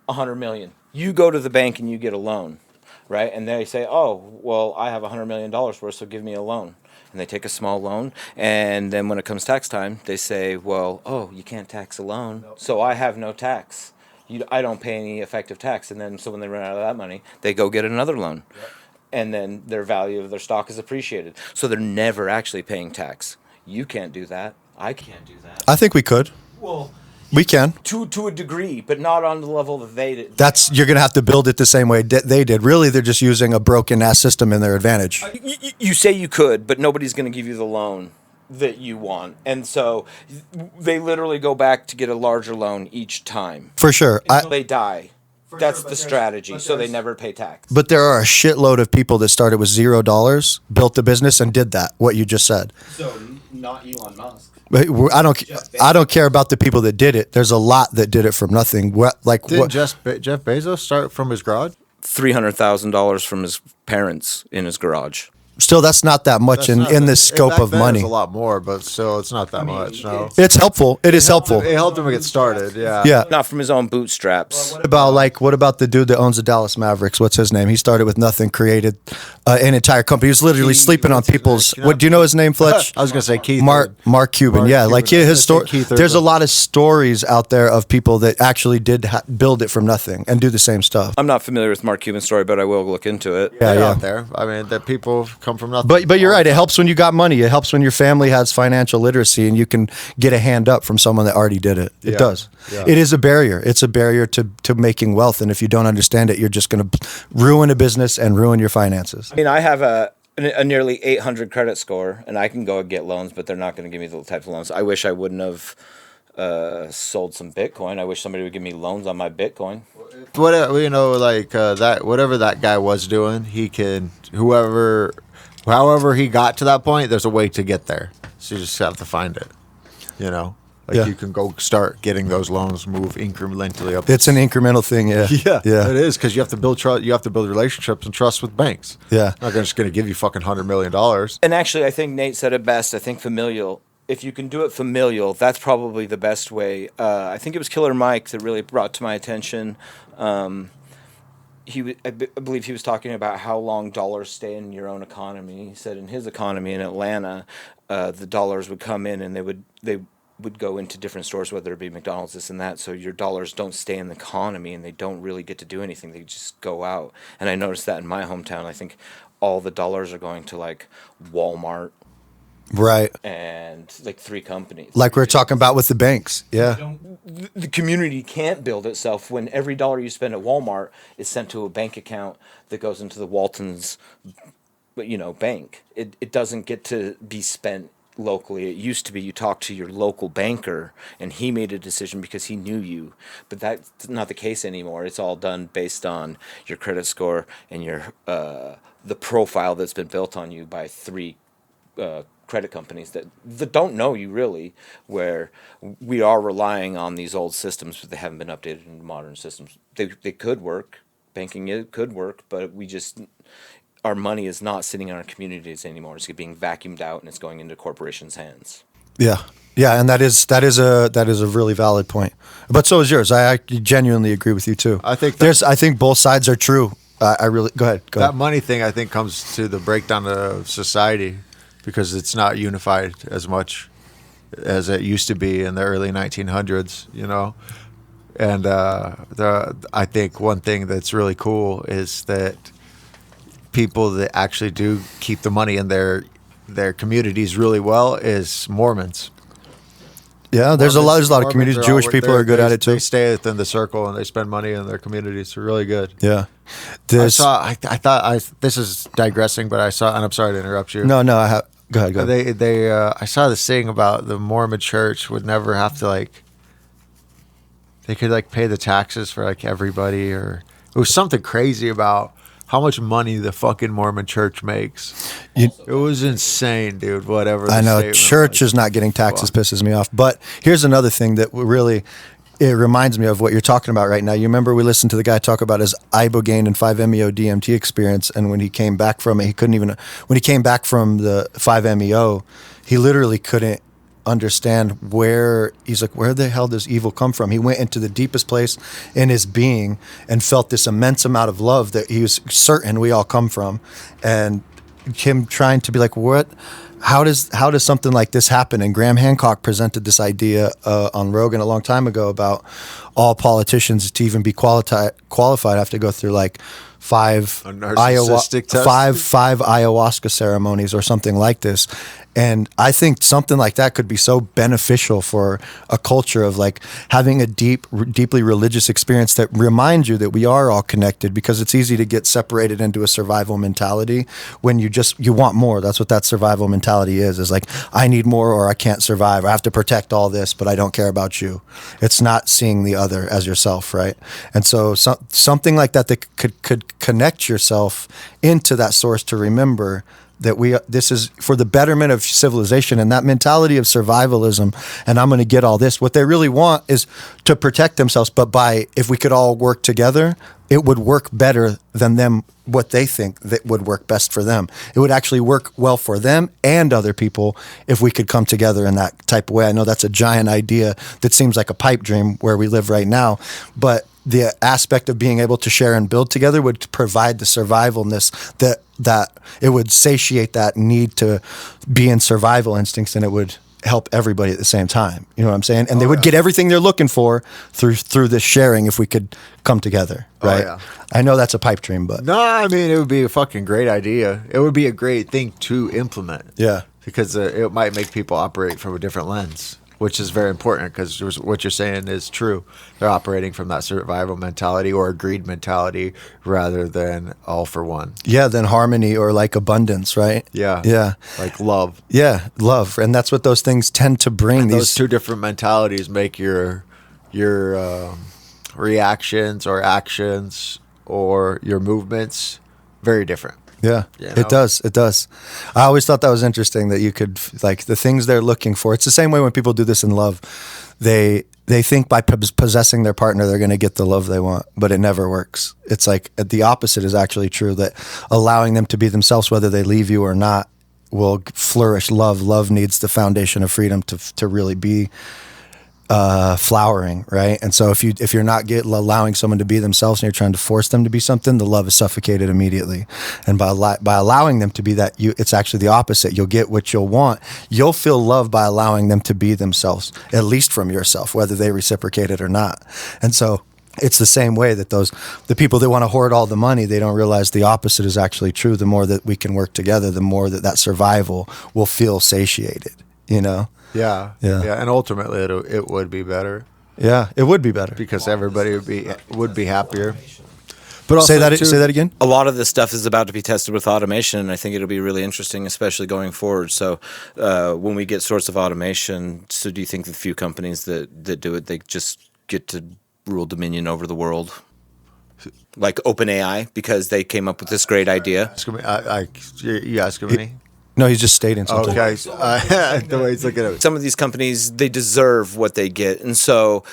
$100 million. You go to the bank and you get a loan, right? And they say, oh, well, I have $100 million worth, so give me a loan. And they take a small loan, and then when it comes tax time, they say, well, oh, you can't tax a loan, so I have no tax. I don't pay any effective tax. And then so when they run out of that money, they go get another loan. Yep. And then their value of their stock is appreciated. So they're never actually paying tax. You can't do that. I can't do that.
I think we could.
Well,
we can.
To a degree, but not on the level that they did.
You're going to have to build it the same way they did. Really, they're just using a broken ass system in their advantage.
You say you could, but nobody's going to give you the loan that you want. And so they literally go back to get a larger loan each time.
For sure.
Until they die. That's the strategy, so they never pay tax.
But there are a shitload of people that started with $0, built a business, and did that. What you just said.
So not Elon Musk.
I don't care about the people that did it. There's a lot that did it from nothing.
Didn't Jeff Bezos start from his garage?
$300,000 from his parents in his garage.
Still, that's not that much in the scope of money.
It's a lot more, but still, it's not that much. No,
it's helpful. It is helpful.
It helped him get started. Yeah.
Yeah.
Not from his own bootstraps.
What about the dude that owns the Dallas Mavericks? What's his name? He started with nothing, created an entire company. He was literally sleeping on people's. What do you know his name, Fletch?
I was gonna say Keith.
Mark Cuban. Yeah, like his story. There's a lot of stories out there of people that actually did build it from nothing and do the same stuff.
I'm not familiar with Mark Cuban's story, but I will look into it.
Yeah, out there. I mean, that people come from nothing.
But you're right. It helps when you got money. It helps when your family has financial literacy and you can get a hand up from someone that already did it. It does. Yeah. It is a barrier. It's a barrier to making wealth. And if you don't understand it, you're just going to ruin a business and ruin your finances.
I mean, I have a nearly 800 credit score, and I can go and get loans, but they're not going to give me the types of loans. I wish I wouldn't have sold some Bitcoin. I wish somebody would give me loans on my Bitcoin.
Whatever, whatever that guy was doing, he can, however he got to that point, there's a way to get there. So you just have to find it. You can go start getting those loans, move incrementally up.
It's an incremental thing, yeah.
Yeah. It is, because you have to build trust. You have to build relationships and trust with banks.
Yeah,
not just going to give you fucking $100 million.
And actually, I think Nate said it best. I think familial. If you can do it familial, that's probably the best way. I think it was Killer Mike that really brought to my attention. I believe he was talking about how long dollars stay in your own economy. He said in his economy in Atlanta, the dollars would come in and they would go into different stores, whether it be McDonald's, this and that. So your dollars don't stay in the economy and they don't really get to do anything. They just go out. And I noticed that in my hometown. I think all the dollars are going to like Walmart.
Right.
And like 3 companies.
Like we were talking about with the banks. Yeah.
The community can't build itself when every dollar you spend at Walmart is sent to a bank account that goes into the Walton's, bank. It doesn't get to be spent locally. It used to be you talked to your local banker and he made a decision because he knew you. But that's not the case anymore. It's all done based on your credit score and your the profile that's been built on you by 3 credit companies that don't know you really, where we are relying on these old systems, but they haven't been updated into modern systems. They could work. Banking, it could work, but our money is not sitting in our communities anymore. It's being vacuumed out and it's going into corporations' hands.
Yeah. Yeah, and that is a really valid point. But so is yours. I genuinely agree with you too.
I think
both sides are true. I really go ahead.
That money thing I think comes to the breakdown of society, because it's not unified as much as it used to be in the early 1900s, And I think one thing that's really cool is that people that actually do keep the money in their communities really well is Mormons.
Yeah, there's a lot of communities. Jewish people are good at it too.
They stay within the circle and they spend money in their communities. They're really good.
Yeah.
I thought this is digressing, but and I'm sorry to interrupt you.
No, go ahead.
I saw this thing about the Mormon church would never have to they could pay the taxes for everybody, or it was something crazy about how much money the fucking Mormon church makes. It was insane, dude. Whatever.
I know church is not getting taxes pisses me off. But here's another thing that really it reminds me of what you're talking about right now. You remember we listened to the guy talk about his ibogaine and 5-MeO DMT experience, and when he came back from it, when he came back from the 5-MeO, he literally couldn't understand where the hell does evil come from? He went into the deepest place in his being and felt this immense amount of love that he was certain we all come from, and him trying to be like, what? How does something like this happen? And Graham Hancock presented this idea on Rogan a long time ago about all politicians to even be qualified have to go through five ayahuasca ceremonies or something like this. And I think something like that could be so beneficial for a culture of like having a deeply religious experience that reminds you that we are all connected, because it's easy to get separated into a survival mentality when you want more. That's what that survival mentality is like, I need more or I can't survive. I have to protect all this, but I don't care about you. It's not seeing the other as yourself, right? And so something like that could connect yourself into that source to remember that this is for the betterment of civilization, and that mentality of survivalism, and I'm going to get all this. What they really want is to protect themselves, but if we could all work together, it would work better than them, what they think that would work best for them. It would actually work well for them and other people if we could come together in that type of way. I know that's a giant idea that seems like a pipe dream where we live right now, but the aspect of being able to share and build together would provide the survivalness that it would satiate that need to be in survival instincts, and it would help everybody at the same time. You know what I'm saying? And they would get everything they're looking for through this sharing if we could come together, right?
Yeah.
I know that's a pipe dream, but
No, I mean, it would be a fucking great idea. It would be a great thing to implement.
yeah.
Because it might make people operate from a different lens, which is very important, because what you're saying is true. They're operating from that survival mentality or a greed mentality rather than all for one.
Yeah, then harmony or like abundance, right?
Yeah.
Yeah.
Like love.
Yeah, love. And that's what those things tend to bring.
Those two different mentalities make your reactions or actions or your movements very different.
Yeah,
You know?
it does. It does. I always thought that was interesting that you could, like, the things they're looking for. It's the same way when people do this in love. They think by possessing their partner, they're going to get the love they want, but it never works. It's like the opposite is actually true, that allowing them to be themselves, whether they leave you or not, will flourish love. Love needs the foundation of freedom to really be flowering, right? And so if you're not allowing someone to be themselves and you're trying to force them to be something, the love is suffocated immediately. And by allowing them to be that, it's actually the opposite. You'll get what you'll want. You'll feel love by allowing them to be themselves, at least from yourself, whether they reciprocate it or not. And so it's the same way that the people that want to hoard all the money, they don't realize the opposite is actually true. The more that we can work together, the more that survival will feel satiated, you know?
Yeah. And ultimately, it would be better.
Yeah, it would be better.
Because everybody would be happier. But also
say that again.
A lot of this stuff is about to be tested with automation, and I think it'll be really interesting, especially going forward. So when we get sorts of automation, so do you think the few companies that do it, they just get to rule dominion over the world? Like OpenAI, because they came up with this great idea.
You asking me?
No, he's just stating something.
Okay. The way he's looking at it.
Some of these companies, they deserve what they get. And so,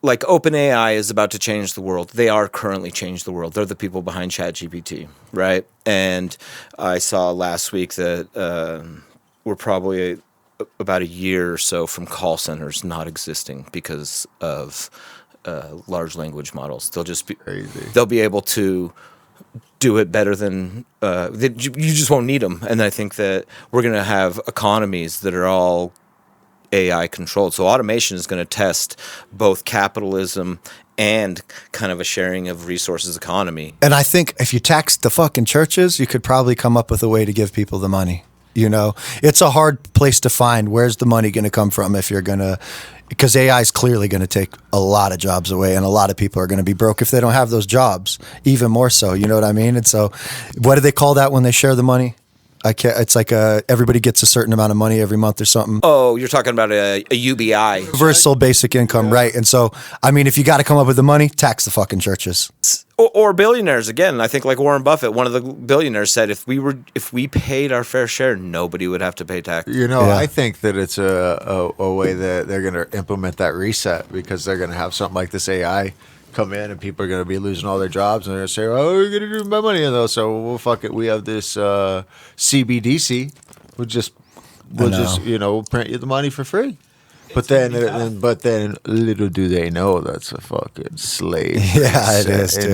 like, OpenAI is about to change the world. They are currently changing the world. They're the people behind ChatGPT, right? And I saw last week that we're probably about a year or so from call centers not existing because of large language models. They'll just be
crazy.
They'll be able to do it better than you just won't need them. And I think that we're going to have economies that are all AI controlled. So automation is going to test both capitalism and kind of a sharing of resources economy.
And I think if you taxed the fucking churches, you could probably come up with a way to give people the money. You know, it's a hard place to find. Where's the money going to come from if you're going to, because AI is clearly going to take a lot of jobs away, and a lot of people are going to be broke if they don't have those jobs, even more so. You know what I mean? And so what do they call that when they share the money? It's like everybody gets a certain amount of money every month or something.
Oh, you're talking about a UBI.
Universal basic income, right? And so, I mean, if you got to come up with the money, tax the fucking churches.
Or billionaires, again. I think like Warren Buffett, one of the billionaires said, if we paid our fair share, nobody would have to pay tax.
You know,
Yeah.
I think that it's a way that they're going to implement that reset, because they're going to have something like this AI come in and people are going to be losing all their jobs, and they're going to say, oh, we're going to do my money in those, so well, fuck it. We have this CBDC. We'll just print you the money for free. But then, little do they know that's a fucking slave.
Yeah, it is, dude.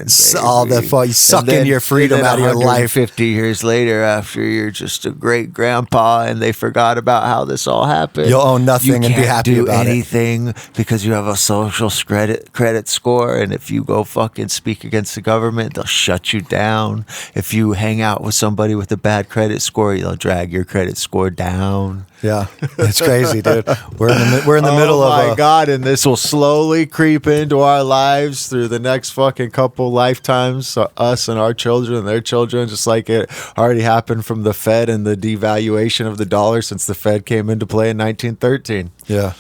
It's all the fun. You sucking your freedom out of your life.
50 years later, after you're just a great grandpa, and they forgot about how this all happened.
You'll own nothing and be happy about it.
You can't do anything because you have a social credit score, and if you go fucking speak against the government, they'll shut you down. If you hang out with somebody with a bad credit score, they'll drag your credit score down.
Yeah, it's crazy, dude. We're in the middle of.
Oh my God! And this will slowly creep into our lives through the next fucking couple lifetimes. So us and our children and their children, just like it already happened from the Fed and the devaluation of the dollar since the Fed came into play in 1913.
Yeah,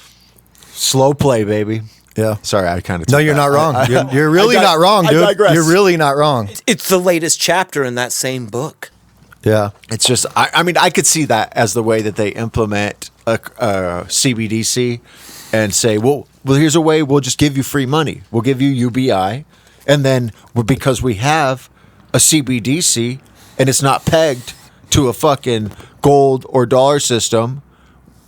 slow play, baby.
Yeah.
Sorry, I kind of.
No, you're not wrong. You're really not wrong, dude. You're really not wrong.
It's the latest chapter in that same book.
Yeah.
It's just, I mean, I could see that as the way that they implement a CBDC and say, well, here's a way we'll just give you free money. We'll give you UBI. And then because we have a CBDC and it's not pegged to a fucking gold or dollar system,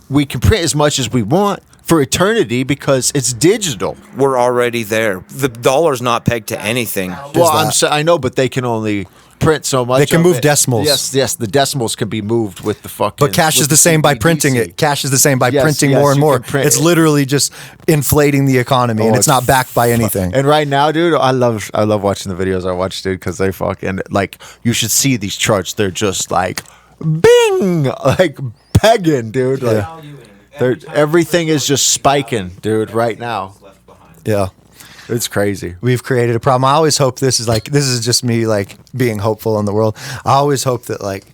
we can print as much as we want for eternity because it's digital.
We're already there. The dollar's not pegged to anything.
Well, I know, but they can only print so much.
They can move decimals.
Yes, the decimals can be moved with the fucking.
But cash is the same by printing it. Cash is the same by printing more and more. It's literally just inflating the economy, and it's not backed by anything.
And right now, dude, I love watching the videos I watch, dude, because they fucking like. You should see these charts. They're just like, bing, like pegging, dude. Like, everything is just spiking, dude, right now.
Yeah.
It's crazy.
We've created a problem. I always hope this is just me like being hopeful in the world. I always hope that like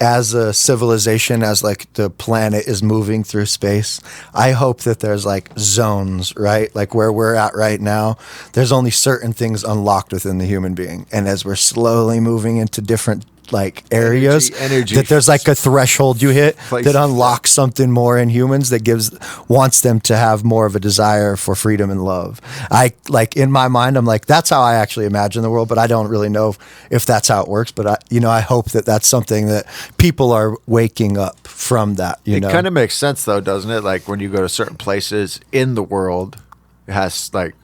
as a civilization, as like the planet is moving through space, I hope that there's like zones, right? Like where we're at right now, there's only certain things unlocked within the human being. And as we're slowly moving into different like areas,
energy.
That there's like a threshold you hit
Places.
that unlocks something more in humans that wants them to have more of a desire for freedom and love. I like in my mind, I'm like, that's how I actually imagine the world, but I don't really know if that's how it works. But I hope that that's something that people are waking up from that. It
kind of makes sense though, doesn't it? Like when you go to certain places in the world, it has like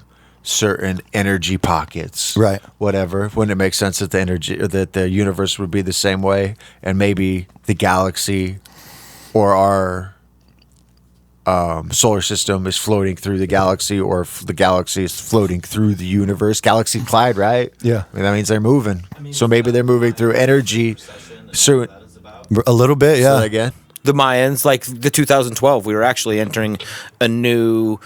certain energy pockets,
right?
Whatever. Wouldn't it make sense that the universe would be the same way, and maybe the galaxy or our solar system is floating through the galaxy, or the galaxy is floating through the universe? Galaxy collide, right?
Yeah.
I mean, that means they're moving. So maybe they're moving through energy.
A little bit, yeah.
Again,
the Mayans, like the 2012, we were actually entering a new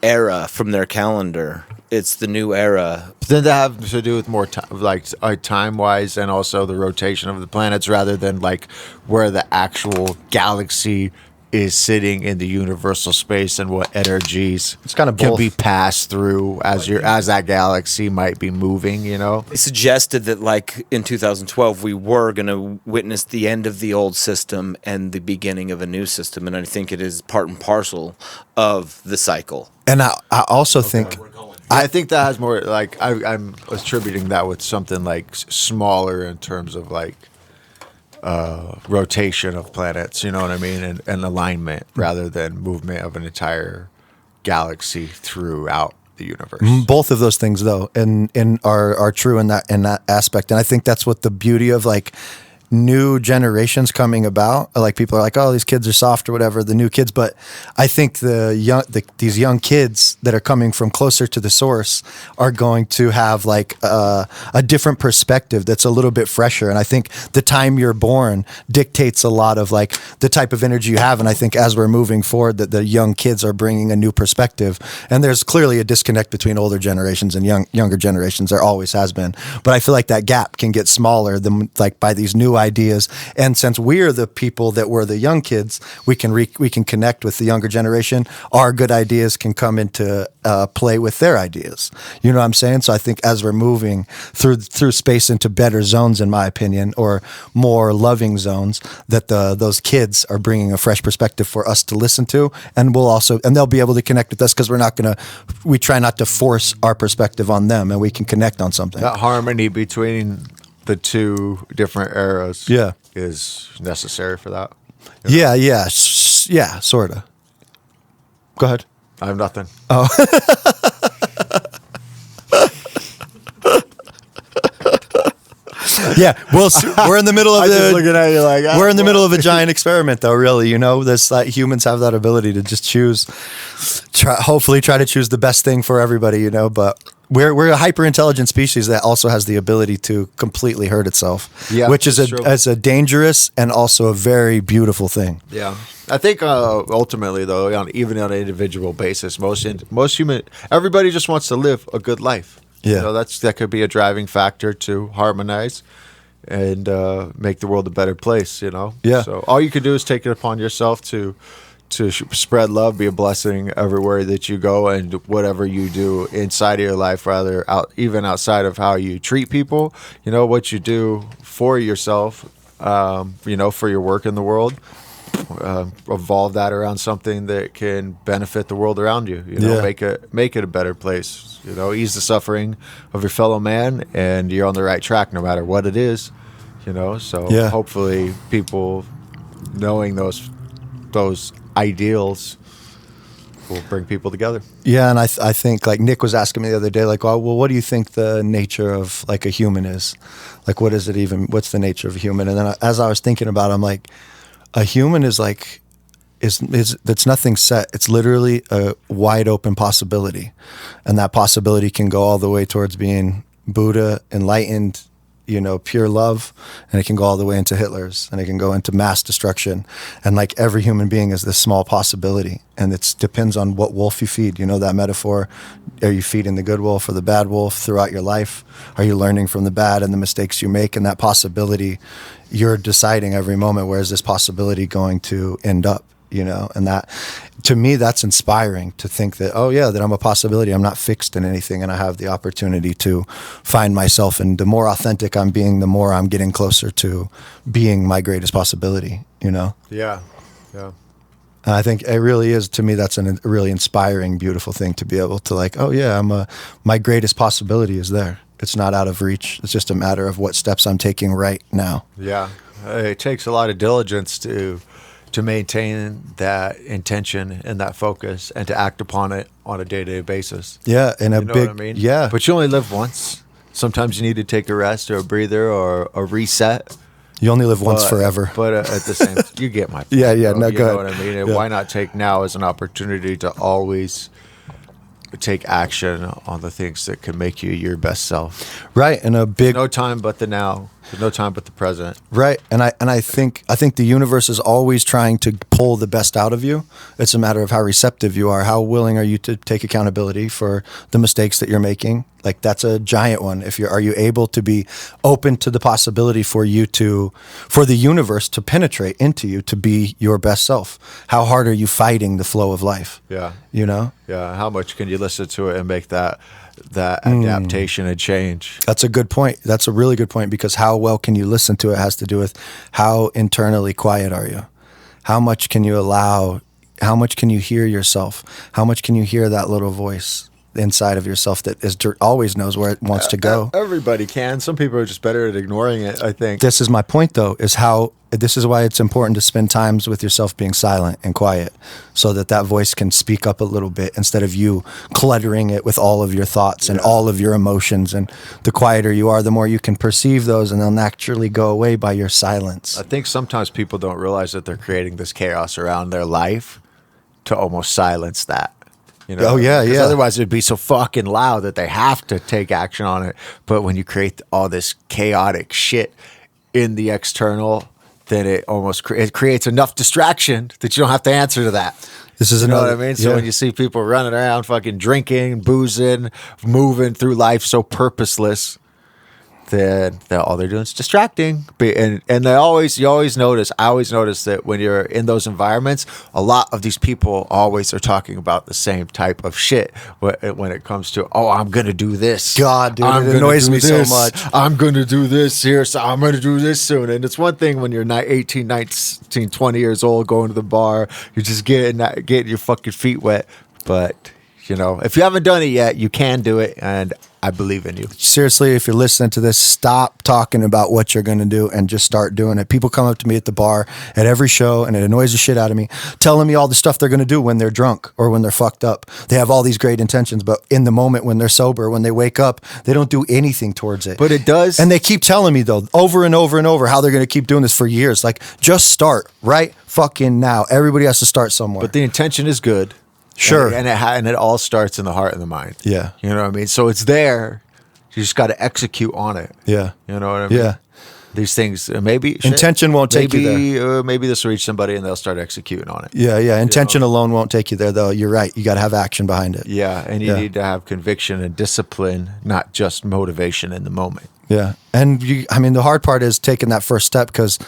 era from their calendar. It's the new era.
But then that have to do with more time wise, and also the rotation of the planets, rather than like where the actual galaxy is sitting in the universal space and what energies
it's kind of
can be passed through as that galaxy might be moving.
They suggested that like in 2012 we were going to witness the end of the old system and the beginning of a new system, and I think it is part and parcel of the cycle.
And I also think
I think that has more like I'm attributing that with something like smaller in terms of like rotation of planets, you know what I mean, and alignment rather than movement of an entire galaxy throughout the universe.
Both of those things, though, are true in that aspect, and I think that's what the beauty of like new generations coming about. Like people are like, oh, these kids are soft or whatever, the new kids. But I think these young kids that are coming from closer to the source are going to have like a different perspective that's a little bit fresher. And I think the time you're born dictates a lot of like the type of energy you have. And I think as we're moving forward, that the young kids are bringing a new perspective. And there's clearly a disconnect between older generations and younger generations. There always has been. But I feel like that gap can get smaller than like by these new ideas. And since we're the people that were the young kids, we can connect with the younger generation. Our good ideas can come into play with their ideas. You know what I'm saying? So I think as we're moving through space into better zones, in my opinion, or more loving zones, that those kids are bringing a fresh perspective for us to listen to, and they'll be able to connect with us because we try not to force our perspective on them, and we can connect on something.
That harmony between the two different eras is necessary for that.
Yeah, sort of. Go ahead.
I have nothing.
Oh. Yeah, we're in the middle of
I'm just looking at you like,
we're in the middle of a giant experiment, though. Really, this humans have that ability to just hopefully try to choose the best thing for everybody. But we're a hyper intelligent species that also has the ability to completely hurt itself.
Yeah,
which is
true.
as a dangerous and also a very beautiful thing.
Yeah, I think ultimately, though, even on an individual basis, everybody just wants to live a good life.
Yeah,
that could be a driving factor to harmonize and make the world a better place.
Yeah.
So all you can do is take it upon yourself to spread love, be a blessing everywhere that you go, and whatever you do inside of your life, even outside of how you treat people. What you do for yourself. For your work in the world. Evolve that around something that can benefit the world around you. Make it a better place. Ease the suffering of your fellow man, and you're on the right track, no matter what it is. So hopefully, people knowing those ideals will bring people together.
Yeah, and I think like Nick was asking me the other day, like, well, what do you think the nature of like a human is? Like, what's the nature of a human? And then as I was thinking about it, I'm like, a human is like, it's nothing set. It's literally a wide open possibility. And that possibility can go all the way towards being Buddha, enlightened, pure love. And it can go all the way into Hitler's, and it can go into mass destruction. And like every human being is this small possibility. And it depends on what wolf you feed. That metaphor. Are you feeding the good wolf or the bad wolf throughout your life? Are you learning from the bad and the mistakes you make? And that possibility, you're deciding every moment, where is this possibility going to end up? And that, to me, that's inspiring to think that, that I'm a possibility. I'm not fixed in anything, and I have the opportunity to find myself. And the more authentic I'm being, the more I'm getting closer to being my greatest possibility,
Yeah.
And I think it really is, to me, that's a really inspiring, beautiful thing to be able to like, my greatest possibility is there. It's not out of reach. It's just a matter of what steps I'm taking right now.
Yeah. It takes a lot of diligence to maintain that intention and that focus, and to act upon it on a day-to-day basis.
Yeah,
what I mean?
Yeah.
But you only live once. Sometimes you need to take a rest or a breather or a reset.
You only live once forever.
But at the same time, you get my point.
Yeah,
bro.
no,
you
go
know
ahead.
what I mean? And
Yeah.
why not take now as an opportunity to always take action on the things that can make you your best self?
Right, and a big...
No time but the now. There's no time but the present.
Right, and I think the universe is always trying to pull the best out of you. It's a matter of how receptive you are. How willing are you to take accountability for the mistakes that you're making? Like, that's a giant one. Are you able to be open to the possibility for the universe to penetrate into you, to be your best self? How hard are you fighting the flow of life?
Yeah.
Yeah.
How much can you listen to it and make that adaptation and change?
That's a good point. That's a really good point, because how well can you listen to it has to do with how internally quiet are you? How much can you allow? How much can you hear yourself? How much can you hear that little voice inside of yourself that always knows where it wants to go?
Everybody can. Some people are just better at ignoring it, I think.
This is my point, though, this is why it's important to spend times with yourself being silent and quiet, so that voice can speak up a little bit instead of you cluttering it with all of your thoughts and all of your emotions. And the quieter you are, the more you can perceive those, and they'll naturally go away by your silence.
I think sometimes people don't realize that they're creating this chaos around their life to almost silence that.
Oh, yeah, yeah.
Otherwise, it'd be so fucking loud that they have to take action on it. But when you create all this chaotic shit in the external, then it creates enough distraction that you don't have to answer to that.
This is
You know
another.
what I mean? So when you see people running around, fucking drinking, boozing, moving through life so purposeless, then all they're doing is distracting. And you always notice, I always notice that when you're in those environments, a lot of these people always are talking about the same type of shit when it comes to, I'm going to do this.
God, dude, it annoys me so much.
I'm going to do this here, so I'm going to do this soon. And it's one thing when you're 18, 19, 20 years old, going to the bar, you're just getting your fucking feet wet. But You know, if you haven't done it yet, you can do it, and I believe in you.
Seriously, if you're listening to this, stop talking about what you're going to do and just start doing it. People come up to me at the bar at every show, and it annoys the shit out of me, telling me all the stuff they're going to do when they're drunk or when they're fucked up. They have all these great intentions, but in the moment when they're sober, when they wake up, they don't do anything towards it.
But it does.
And they keep telling me, though, over and over and over, how they're going to keep doing this for years. Like, just start right fucking now. Everybody has to start somewhere.
But the intention is good.
Sure.
And it all starts in the heart and the mind.
Yeah.
You know what I mean? So it's there. You just got to execute on it.
Yeah.
You know what I mean?
Yeah.
These things, maybe
intention won't take you there.
Maybe this will reach somebody and they'll start executing on it.
Yeah, yeah. Intention alone won't take you there, though. You're right. You got to have action behind it.
Yeah, and you need to have conviction and discipline, not just motivation in the moment.
Yeah, and the hard part is taking that first step, because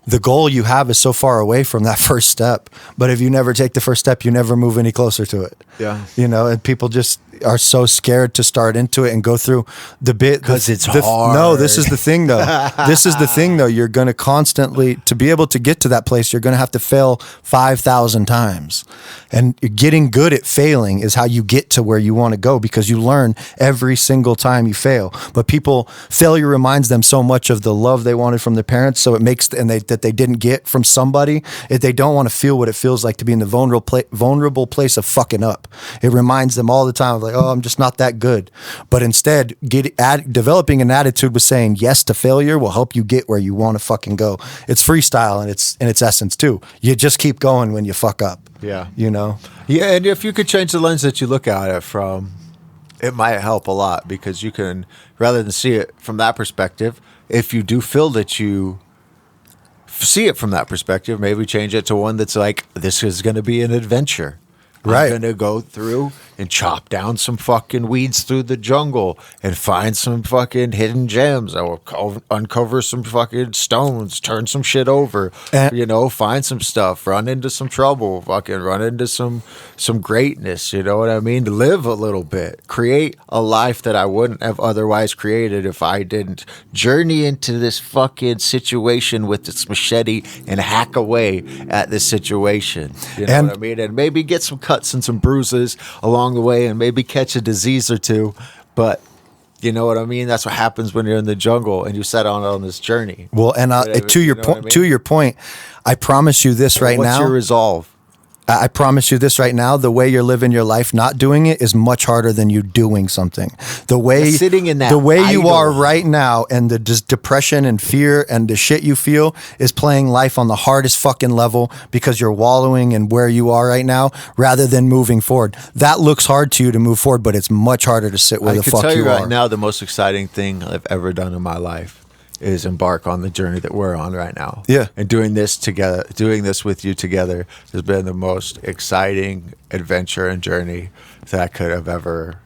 the goal you have is so far away from that first step. But if you never take the first step, you never move any closer to it.
Yeah.
You know, and people just are so scared to start into it and go through the bit.
Because it's hard.
No, this is the thing, though. This is the thing, though. You're going to constantly, to be able to get to that place, you're going to have to fail 5,000 times. And getting good at failing is how you get to where you want to go, because you learn every single time you fail. But failure reminds them so much of the love they wanted from their parents, so it makes, that they didn't get from somebody. They don't want to feel what it feels like to be in the vulnerable place of fucking up. It reminds them all the time of, like, oh, I'm just not that good. But instead, developing an attitude with saying yes to failure will help you get where you want to fucking go. It's freestyle in its essence too. You just keep going when you fuck up.
Yeah.
You know?
Yeah, and if you could change the lens that you look at it from, it might help a lot, because you can, rather than see it from that perspective, if you do feel that you see it from that perspective, maybe change it to one that's like, this is going to be an adventure.
Right.
I'm going to go through and chop down some fucking weeds through the jungle and find some fucking hidden gems. I will uncover some fucking stones, turn some shit over, find some stuff, run into some trouble, fucking run into some greatness, you know what I mean? Live a little bit. Create a life that I wouldn't have otherwise created if I didn't journey into this fucking situation with this machete and hack away at this situation. You know what I mean? And maybe get some cuts and some bruises along the way, and maybe catch a disease or two, but you know what I mean? That's what happens when you're in the jungle and you set on this journey.
Well, and to your point, I promise you this right now.
What's your resolve?
I promise you this right now, the way you're living your life, not doing it, is much harder than you doing something. The way
sitting in that
the way you
idle.
are right now, and the depression and fear and the shit you feel, is playing life on the hardest fucking level, because you're wallowing in where you are right now rather than moving forward. That looks hard to you to move forward, but it's much harder to sit where the fuck you are.
I can tell you right now, the most exciting thing I've ever done in my life is embark on the journey that we're on right now.
Yeah.
And doing this with you together has been the most exciting adventure and journey that I could have ever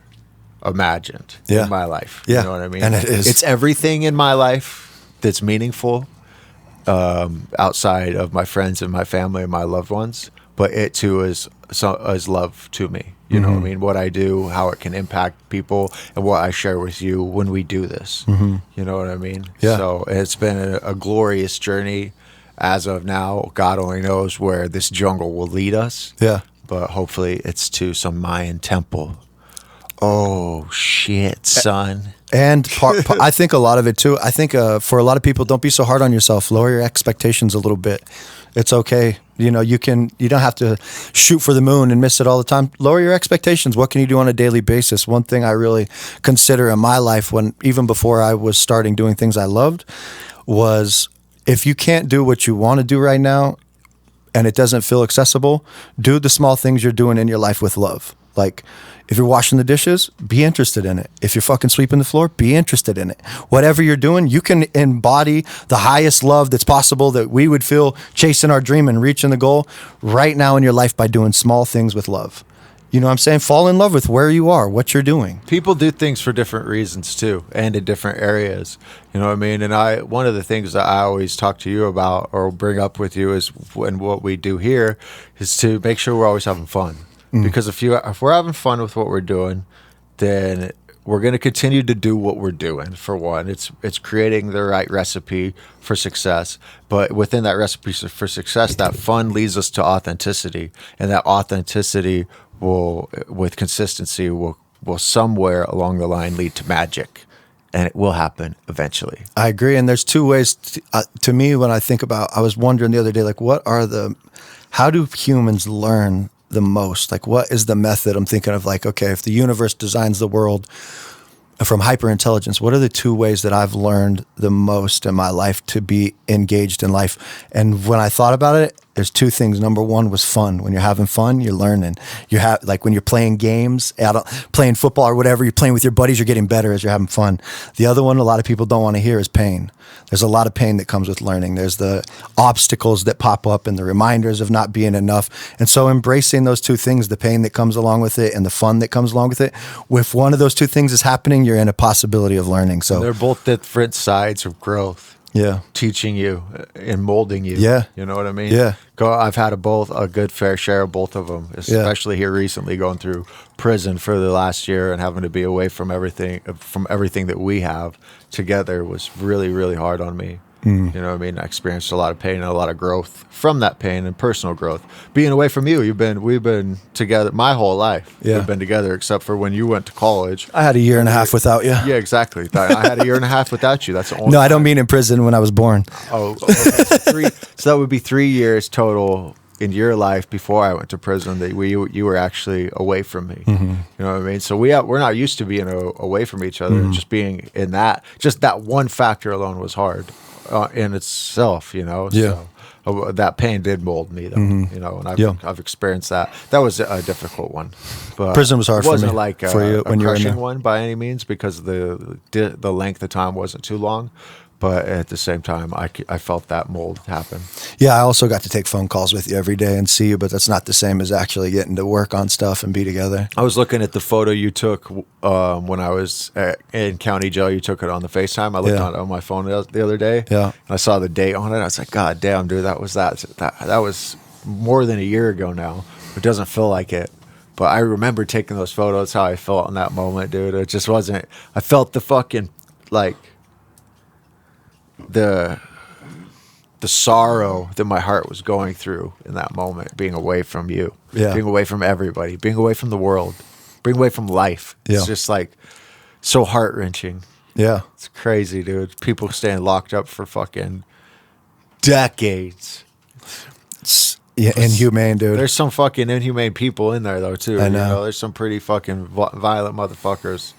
imagined in my life.
Yeah.
You know what I mean?
And it is.
It's everything in my life that's meaningful, outside of my friends and my family and my loved ones, but it too is love to me. You know what I mean? What I do, how it can impact people, and what I share with you when we do this. You know what I mean?
Yeah.
So it's been a glorious journey as of now. God only knows where this jungle will lead us.
Yeah.
But hopefully it's to some Mayan temple. Oh, shit, son.
And I think a lot of it too. I think for a lot of people, don't be so hard on yourself. Lower your expectations a little bit. It's okay. You know, you don't have to shoot for the moon and miss it all the time. Lower your expectations. What can you do on a daily basis? One thing I really consider in my life, even before I was starting doing things I loved, was if you can't do what you want to do right now and it doesn't feel accessible, do the small things you're doing in your life with love. Like, if you're washing the dishes, be interested in it. If you're fucking sweeping the floor, be interested in it. Whatever you're doing, you can embody the highest love that's possible that we would feel chasing our dream and reaching the goal right now in your life by doing small things with love. You know what I'm saying? Fall in love with where you are, what you're doing.
People do things for different reasons too, and in different areas. You know what I mean? And one of the things that I always talk to you about or bring up with you is when what we do here is to make sure we're always having fun. Because if we're having fun with what we're doing, then we're going to continue to do what we're doing. For one, it's creating the right recipe for success. But within that recipe for success, that fun leads us to authenticity, and that authenticity with consistency, will somewhere along the line lead to magic, and it will happen eventually.
I agree. And there's two ways to me when I think about, I was wondering the other day, like, how do humans learn the most? Like, what is the method? I'm thinking of like, okay, if the universe designs the world from hyperintelligence, what are the two ways that I've learned the most in my life to be engaged in life? And when I thought about it, there's two things. Number one was fun. When you're having fun, you're learning. Like when you're playing games, playing football or whatever, you're playing with your buddies, you're getting better as you're having fun. The other one a lot of people don't want to hear is pain. There's a lot of pain that comes with learning. There's the obstacles that pop up and the reminders of not being enough. And so embracing those two things, the pain that comes along with it and the fun that comes along with it, if one of those two things is happening, you're in a possibility of learning. So
they're both different sides of growth.
Yeah.
Teaching you and molding you.
Yeah.
You know what I mean?
Yeah.
I've had a good fair share of both of them, especially here recently, going through prison for the last year and having to be away from everything that we have together was really, really hard on me. You know what I mean? I experienced a lot of pain and a lot of growth from that pain and personal growth. Being away from you, we've been together my whole life.
Yeah.
We've been together except for when you went to college.
I had a year and a half without you.
Yeah, exactly. I had a year and a half without you. That's the only
No, I don't mean in prison when I was born.
Oh, okay. So that would be 3 years total in your life before I went to prison that you were actually away from me. You know what I mean? So we're not used to being away from each other. Just being in that, just that one factor alone was hard in itself. You know.
Yeah.
So, that pain did mold me, though. You know, and I've experienced that. That was a difficult one. But
prison was hard
it wasn't
for me.
like
For you when you were in
crushing
there.
one by any means because the length of time wasn't too long. But at the same time, I felt that mold happen.
Yeah, I also got to take phone calls with you every day and see you, but that's not the same as actually getting to work on stuff and be together.
I was looking at the photo you took when I was in county jail. You took it on the FaceTime. I looked on my phone the other day.
Yeah.
And I saw the date on it. I was like, God damn, dude, that was more than a year ago now. It doesn't feel like it. But I remember taking those photos, how I felt in that moment, dude. It just wasn't, I felt the fucking, like, the sorrow that my heart was going through in that moment, being away from you, being away from everybody, being away from the world, being away from life. It's just like so heart-wrenching.
Yeah.
It's crazy, dude. People staying locked up for fucking decades.
It's inhumane, dude.
There's some fucking inhumane people in there, though, too.
I know.
You know, there's some pretty fucking violent motherfuckers.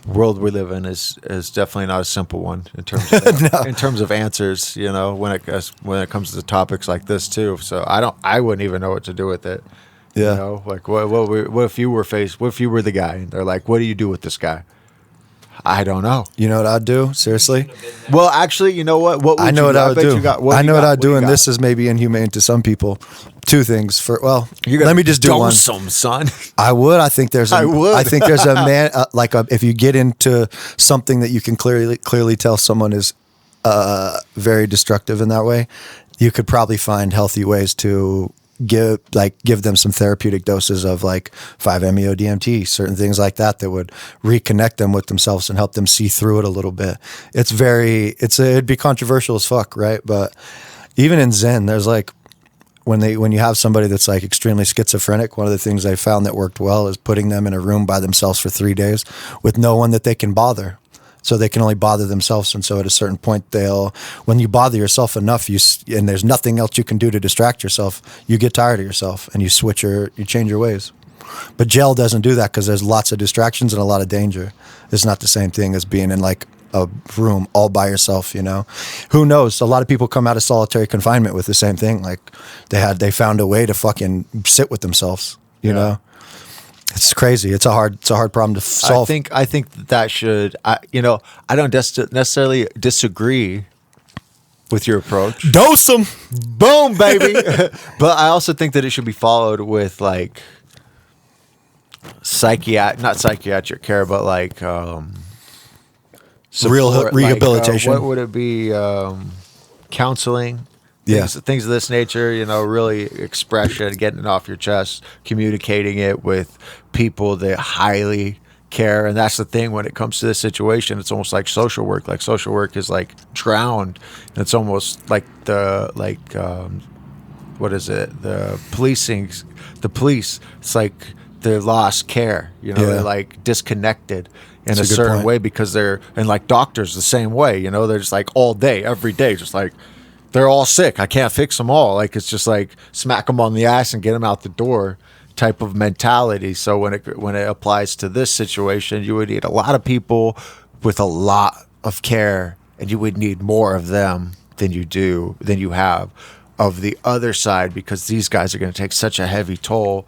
World we live in is definitely not a simple one in terms of in terms of answers. You know, when it comes to topics like this too. So I wouldn't even know what to do with it.
Yeah.
You know, like what if you were What if you were the guy? And they're like, what do you do with this guy? I don't know.
You know what I'd do? Seriously?
Well, actually, you know what? What would
I know
you
what I would do. I know what I'd do, and
this
this is maybe inhumane to some people. Two things.
You're
Let me just do one.
Some son.
I would. I think there's a man if you get into something that you can clearly tell someone is very destructive in that way, you could probably find healthy ways to give them some therapeutic doses of like 5-MeO DMT, certain things like that would reconnect them with themselves and help them see through it a little bit. It'd be controversial as fuck, right? But even in Zen, there's like when you have somebody that's like extremely schizophrenic, one of the things they found that worked well is putting them in a room by themselves for 3 days with no one that they can bother. So they can only bother themselves, and so at a certain point, when you bother yourself enough, and there's nothing else you can do to distract yourself, you get tired of yourself, and you change your ways. But jail doesn't do that because there's lots of distractions and a lot of danger. It's not the same thing as being in like a room all by yourself. You know, who knows? A lot of people come out of solitary confinement with the same thing. Like they found a way to fucking sit with themselves. You know. It's crazy. It's a hard problem to solve.
I think that should. I don't necessarily disagree with your approach.
Dose them,
boom, baby. But I also think that it should be followed with like not psychiatric care, but like support,
rehabilitation.
What would it be? Counseling. Things of this nature, really expression, getting it off your chest, communicating it with people that highly care. And that's the thing when it comes to this situation, it's almost like social work. Like social work is like drowned. And it's almost like what is it? The police. It's like they're lost care. You know, they're like disconnected in a certain way because they're, and like doctors the same way. You know, they're just like all day, every day, just like they're all sick. I can't fix them all. Like it's just like smack them on the ass and get them out the door type of mentality. So when it applies to this situation, you would need a lot of people with a lot of care, and you would need more of them than you have of the other side, because these guys are going to take such a heavy toll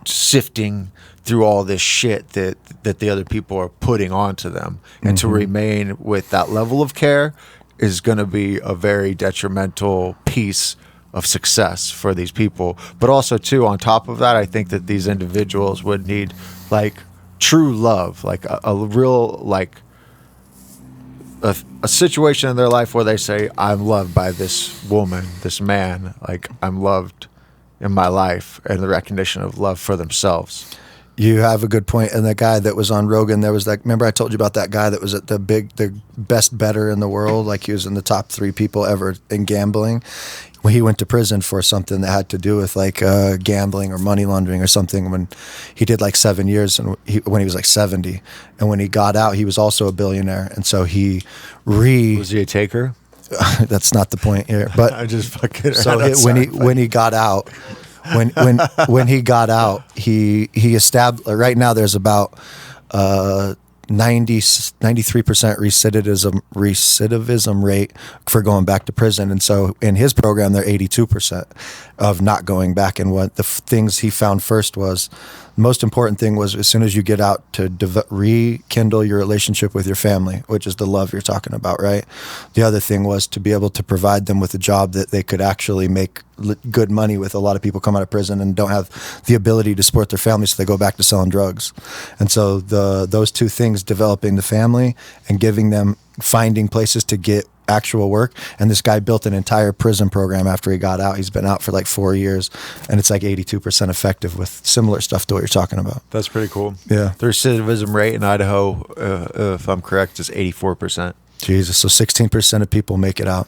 sifting through all this shit that the other people are putting onto them. And to remain with that level of care is going to be a very detrimental piece of success for these people. But also too, on top of that, I think that these individuals would need like true love, like a real, like a situation in their life where they say, I'm loved by this woman, this man, like I'm loved in my life, and the recognition of love for themselves.
You have a good point. And that guy that was on Rogan, there was like, remember I told you about that guy that was at the best bettor in the world, like he was in the top 3 people ever in gambling. When he went to prison for something that had to do with like gambling or money laundering or something, when he did like 7 years, and when he was like 70, and when he got out, he was also a billionaire, and so was
he a taker?
That's not the point here, but
I just fucking.
So when he got out, when he got out, he established. Right now, there's about 93% recidivism rate for going back to prison. And so in his program, they're 82% of not going back. And what the things he found first was, the most important thing was, as soon as you get out, to rekindle your relationship with your family, which is the love you're talking about, right? The other thing was to be able to provide them with a job that they could actually make good money with. A lot of people come out of prison and don't have the ability to support their families, so they go back to selling drugs. And so those two things, developing the family and finding places to get actual work. And this guy built an entire prison program after he got out. He's been out for like 4 years, and it's like 82% effective with similar stuff to what you're talking about.
That's pretty cool.
Yeah.
The recidivism rate in Idaho, if I'm correct, is 84%.
Jesus. So 16% of people make it out.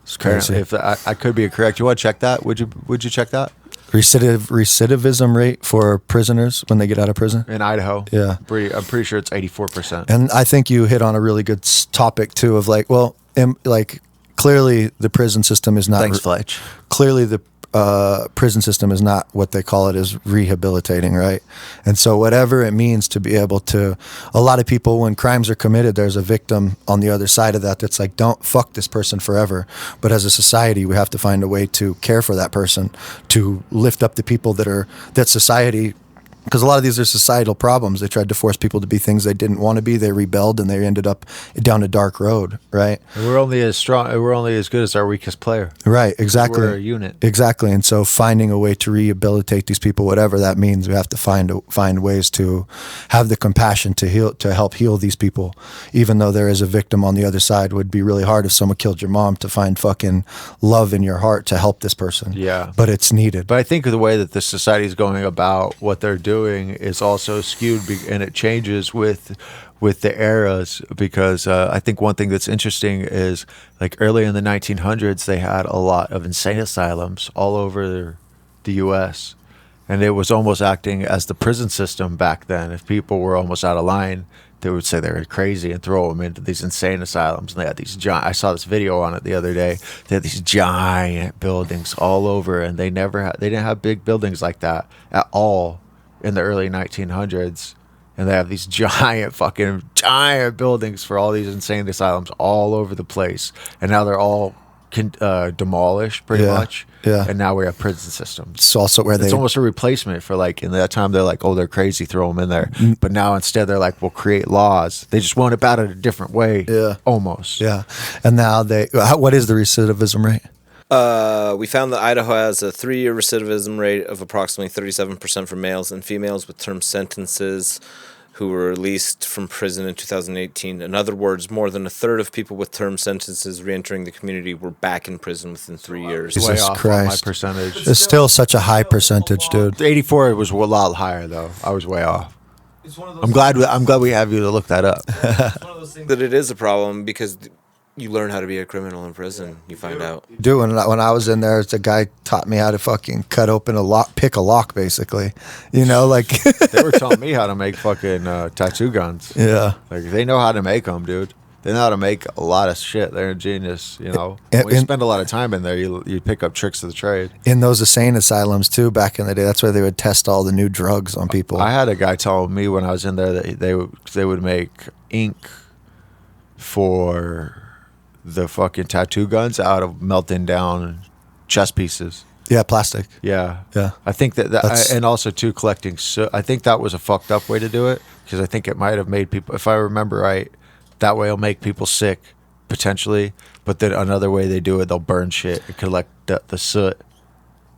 It's crazy.
If I could be correct. You want to check that? Would you check that?
Recidivism rate for prisoners when they get out of prison
in Idaho?
Yeah,
I'm pretty sure it's 84%.
And I think you hit on a really good topic too, of like, well, like clearly the prison system is not.
Thanks, Fletch.
Clearly the prison system is not what they call it, is rehabilitating, right? And so whatever it means to be able to, a lot of people, when crimes are committed, there's a victim on the other side of that that's like, don't fuck this person forever. But as a society, we have to find a way to care for that person, to lift up the people that society, because a lot of these are societal problems. They tried to force people to be things they didn't want to be. They rebelled, and they ended up down a dark road, right?
And we're only as good as our weakest player.
Right, exactly.
We're a unit.
Exactly. And so finding a way to rehabilitate these people, whatever that means, we have to find ways to have the compassion to help heal these people. Even though there is a victim on the other side, would be really hard if someone killed your mom, to find fucking love in your heart to help this person.
Yeah.
But it's needed.
But I think the way that the society is going about what they're doing is also skewed, and it changes with the eras, because I think one thing that's interesting is, like, early in the 1900s, they had a lot of insane asylums all over the U.S., and it was almost acting as the prison system back then. If people were almost out of line, they would say they were crazy and throw them into these insane asylums. And they had these giant, I saw this video on it the other day. They had these giant buildings all over, and they didn't have big buildings like that at all in the early 1900s. And they have these giant buildings for all these insane asylums all over the place. And now they're all demolished pretty much.
Yeah.
And now we have prison systems.
It's also where
it's almost a replacement for, like, in that time they're like, oh, they're crazy, throw them in there. But now instead they're like, we'll create laws. They just went about it a different way. Yeah. Almost.
Yeah. And now what is the recidivism rate?
We found that Idaho has a 3-year recidivism rate of approximately 37% for males and females with term sentences who were released from prison in 2018. In other words, more than a third of people with term sentences re-entering the community were back in prison within 3 years.
Jesus
way off
Christ.
On my percentage.
It's still such a high percentage, dude.
84 was a lot higher, though. I was way off. I'm glad we have you to look that up.
It's one of those things
That it is a problem because
you learn how to be a criminal in prison. You find out.
Do when I was in there, the guy taught me how to fucking cut open a lock, pick a lock, basically. You know, like
They were telling me how to make fucking tattoo guns.
yeah.
Like they know how to make them, dude. They know how to make a lot of shit. They're a genius, you know.
And-
When you
and-
spend a lot of time in there, you pick up tricks of the trade.
In those insane asylums too, back in the day, that's where they would test all the new drugs on people.
I had a guy tell me when I was in there that they would make ink for the fucking tattoo guns out of melting down chess pieces.
Yeah, plastic.
Yeah,
Yeah.
I think
That's-
and also too collecting. So I think that was a fucked up way to do it because I think it might have made people. If I remember right, that way it'll make people sick potentially. But then another way they do it, they'll burn shit and collect the soot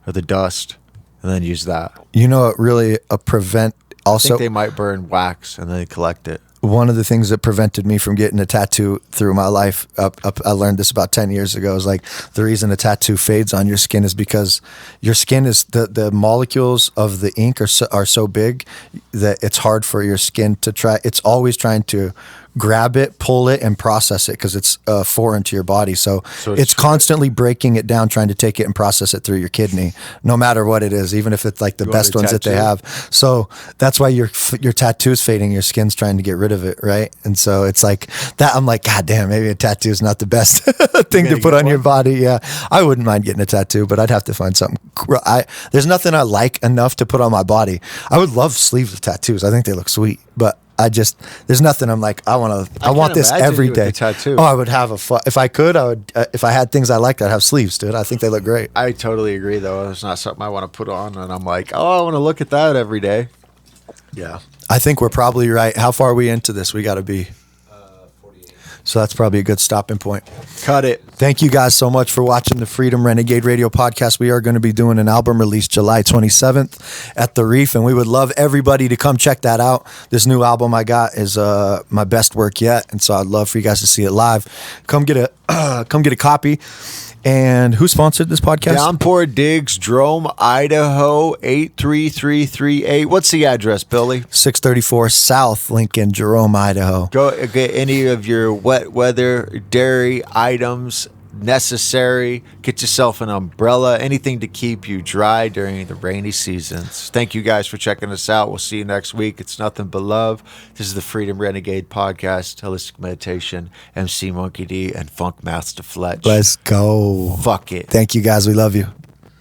or the dust, and then use that.
You know, it really prevent.
I
Also,
think they might burn wax and then collect it.
one of the things that prevented me from getting a tattoo through my life, I learned this about 10 years ago, is like the reason a tattoo fades on your skin is because your skin is, the molecules of the ink are so big that it's hard for your skin to try. It's always trying to grab it, pull it, and process it because it's foreign to your body. So it's constantly breaking it down, trying to take it and process it through your kidney, no matter what it is, even if it's like the
You want
best
a
ones that they
tattoo?
have. So that's why your tattoo's fading, your skin's trying to get rid of it, right? And so it's like that. I'm like, God damn, maybe a tattoo is not the best thing to
gonna
put
get
on your
one?
body. Yeah, I wouldn't mind getting a tattoo, but I'd have to find something. There's nothing I like enough to put on my body. I would love sleeveless tattoos. I think they look sweet, but there's nothing I'm like, I want
can't
this
imagine
every
you with
day.
the tattoo.
Oh, I would have if I could, I would, if I had things I liked, I'd have sleeves, dude. I think they look great.
I totally agree, though. It's not something I want to put on, and I'm like, oh, I want to look at that every day.
Yeah. I think we're probably right. How far are we into this? We got to be.
48.
So that's probably a good stopping point.
Cut it.
Thank you guys so much for watching the Freedom Renegade Radio Podcast. We are going to be doing an album release July 27th at the Reef, and we would love everybody to come check that out. This new album I got is my best work yet, and so I'd love for you guys to see it live. Come get a copy. And who sponsored this podcast?
Downpour Digs, Drome, Idaho, 83338. What's the address, Billy?
634 South Lincoln, Jerome, Idaho.
Go get any of your wet weather dairy items necessary. Get yourself an umbrella, anything to keep you dry during the rainy seasons. Thank you guys for checking us out. We'll see you next week. It's nothing but love. This is the Freedom Renegade Podcast, Holistic Meditation, MC Monkey D, and Funk Master Fletch.
Let's go.
Fuck it.
Thank you guys. We love you.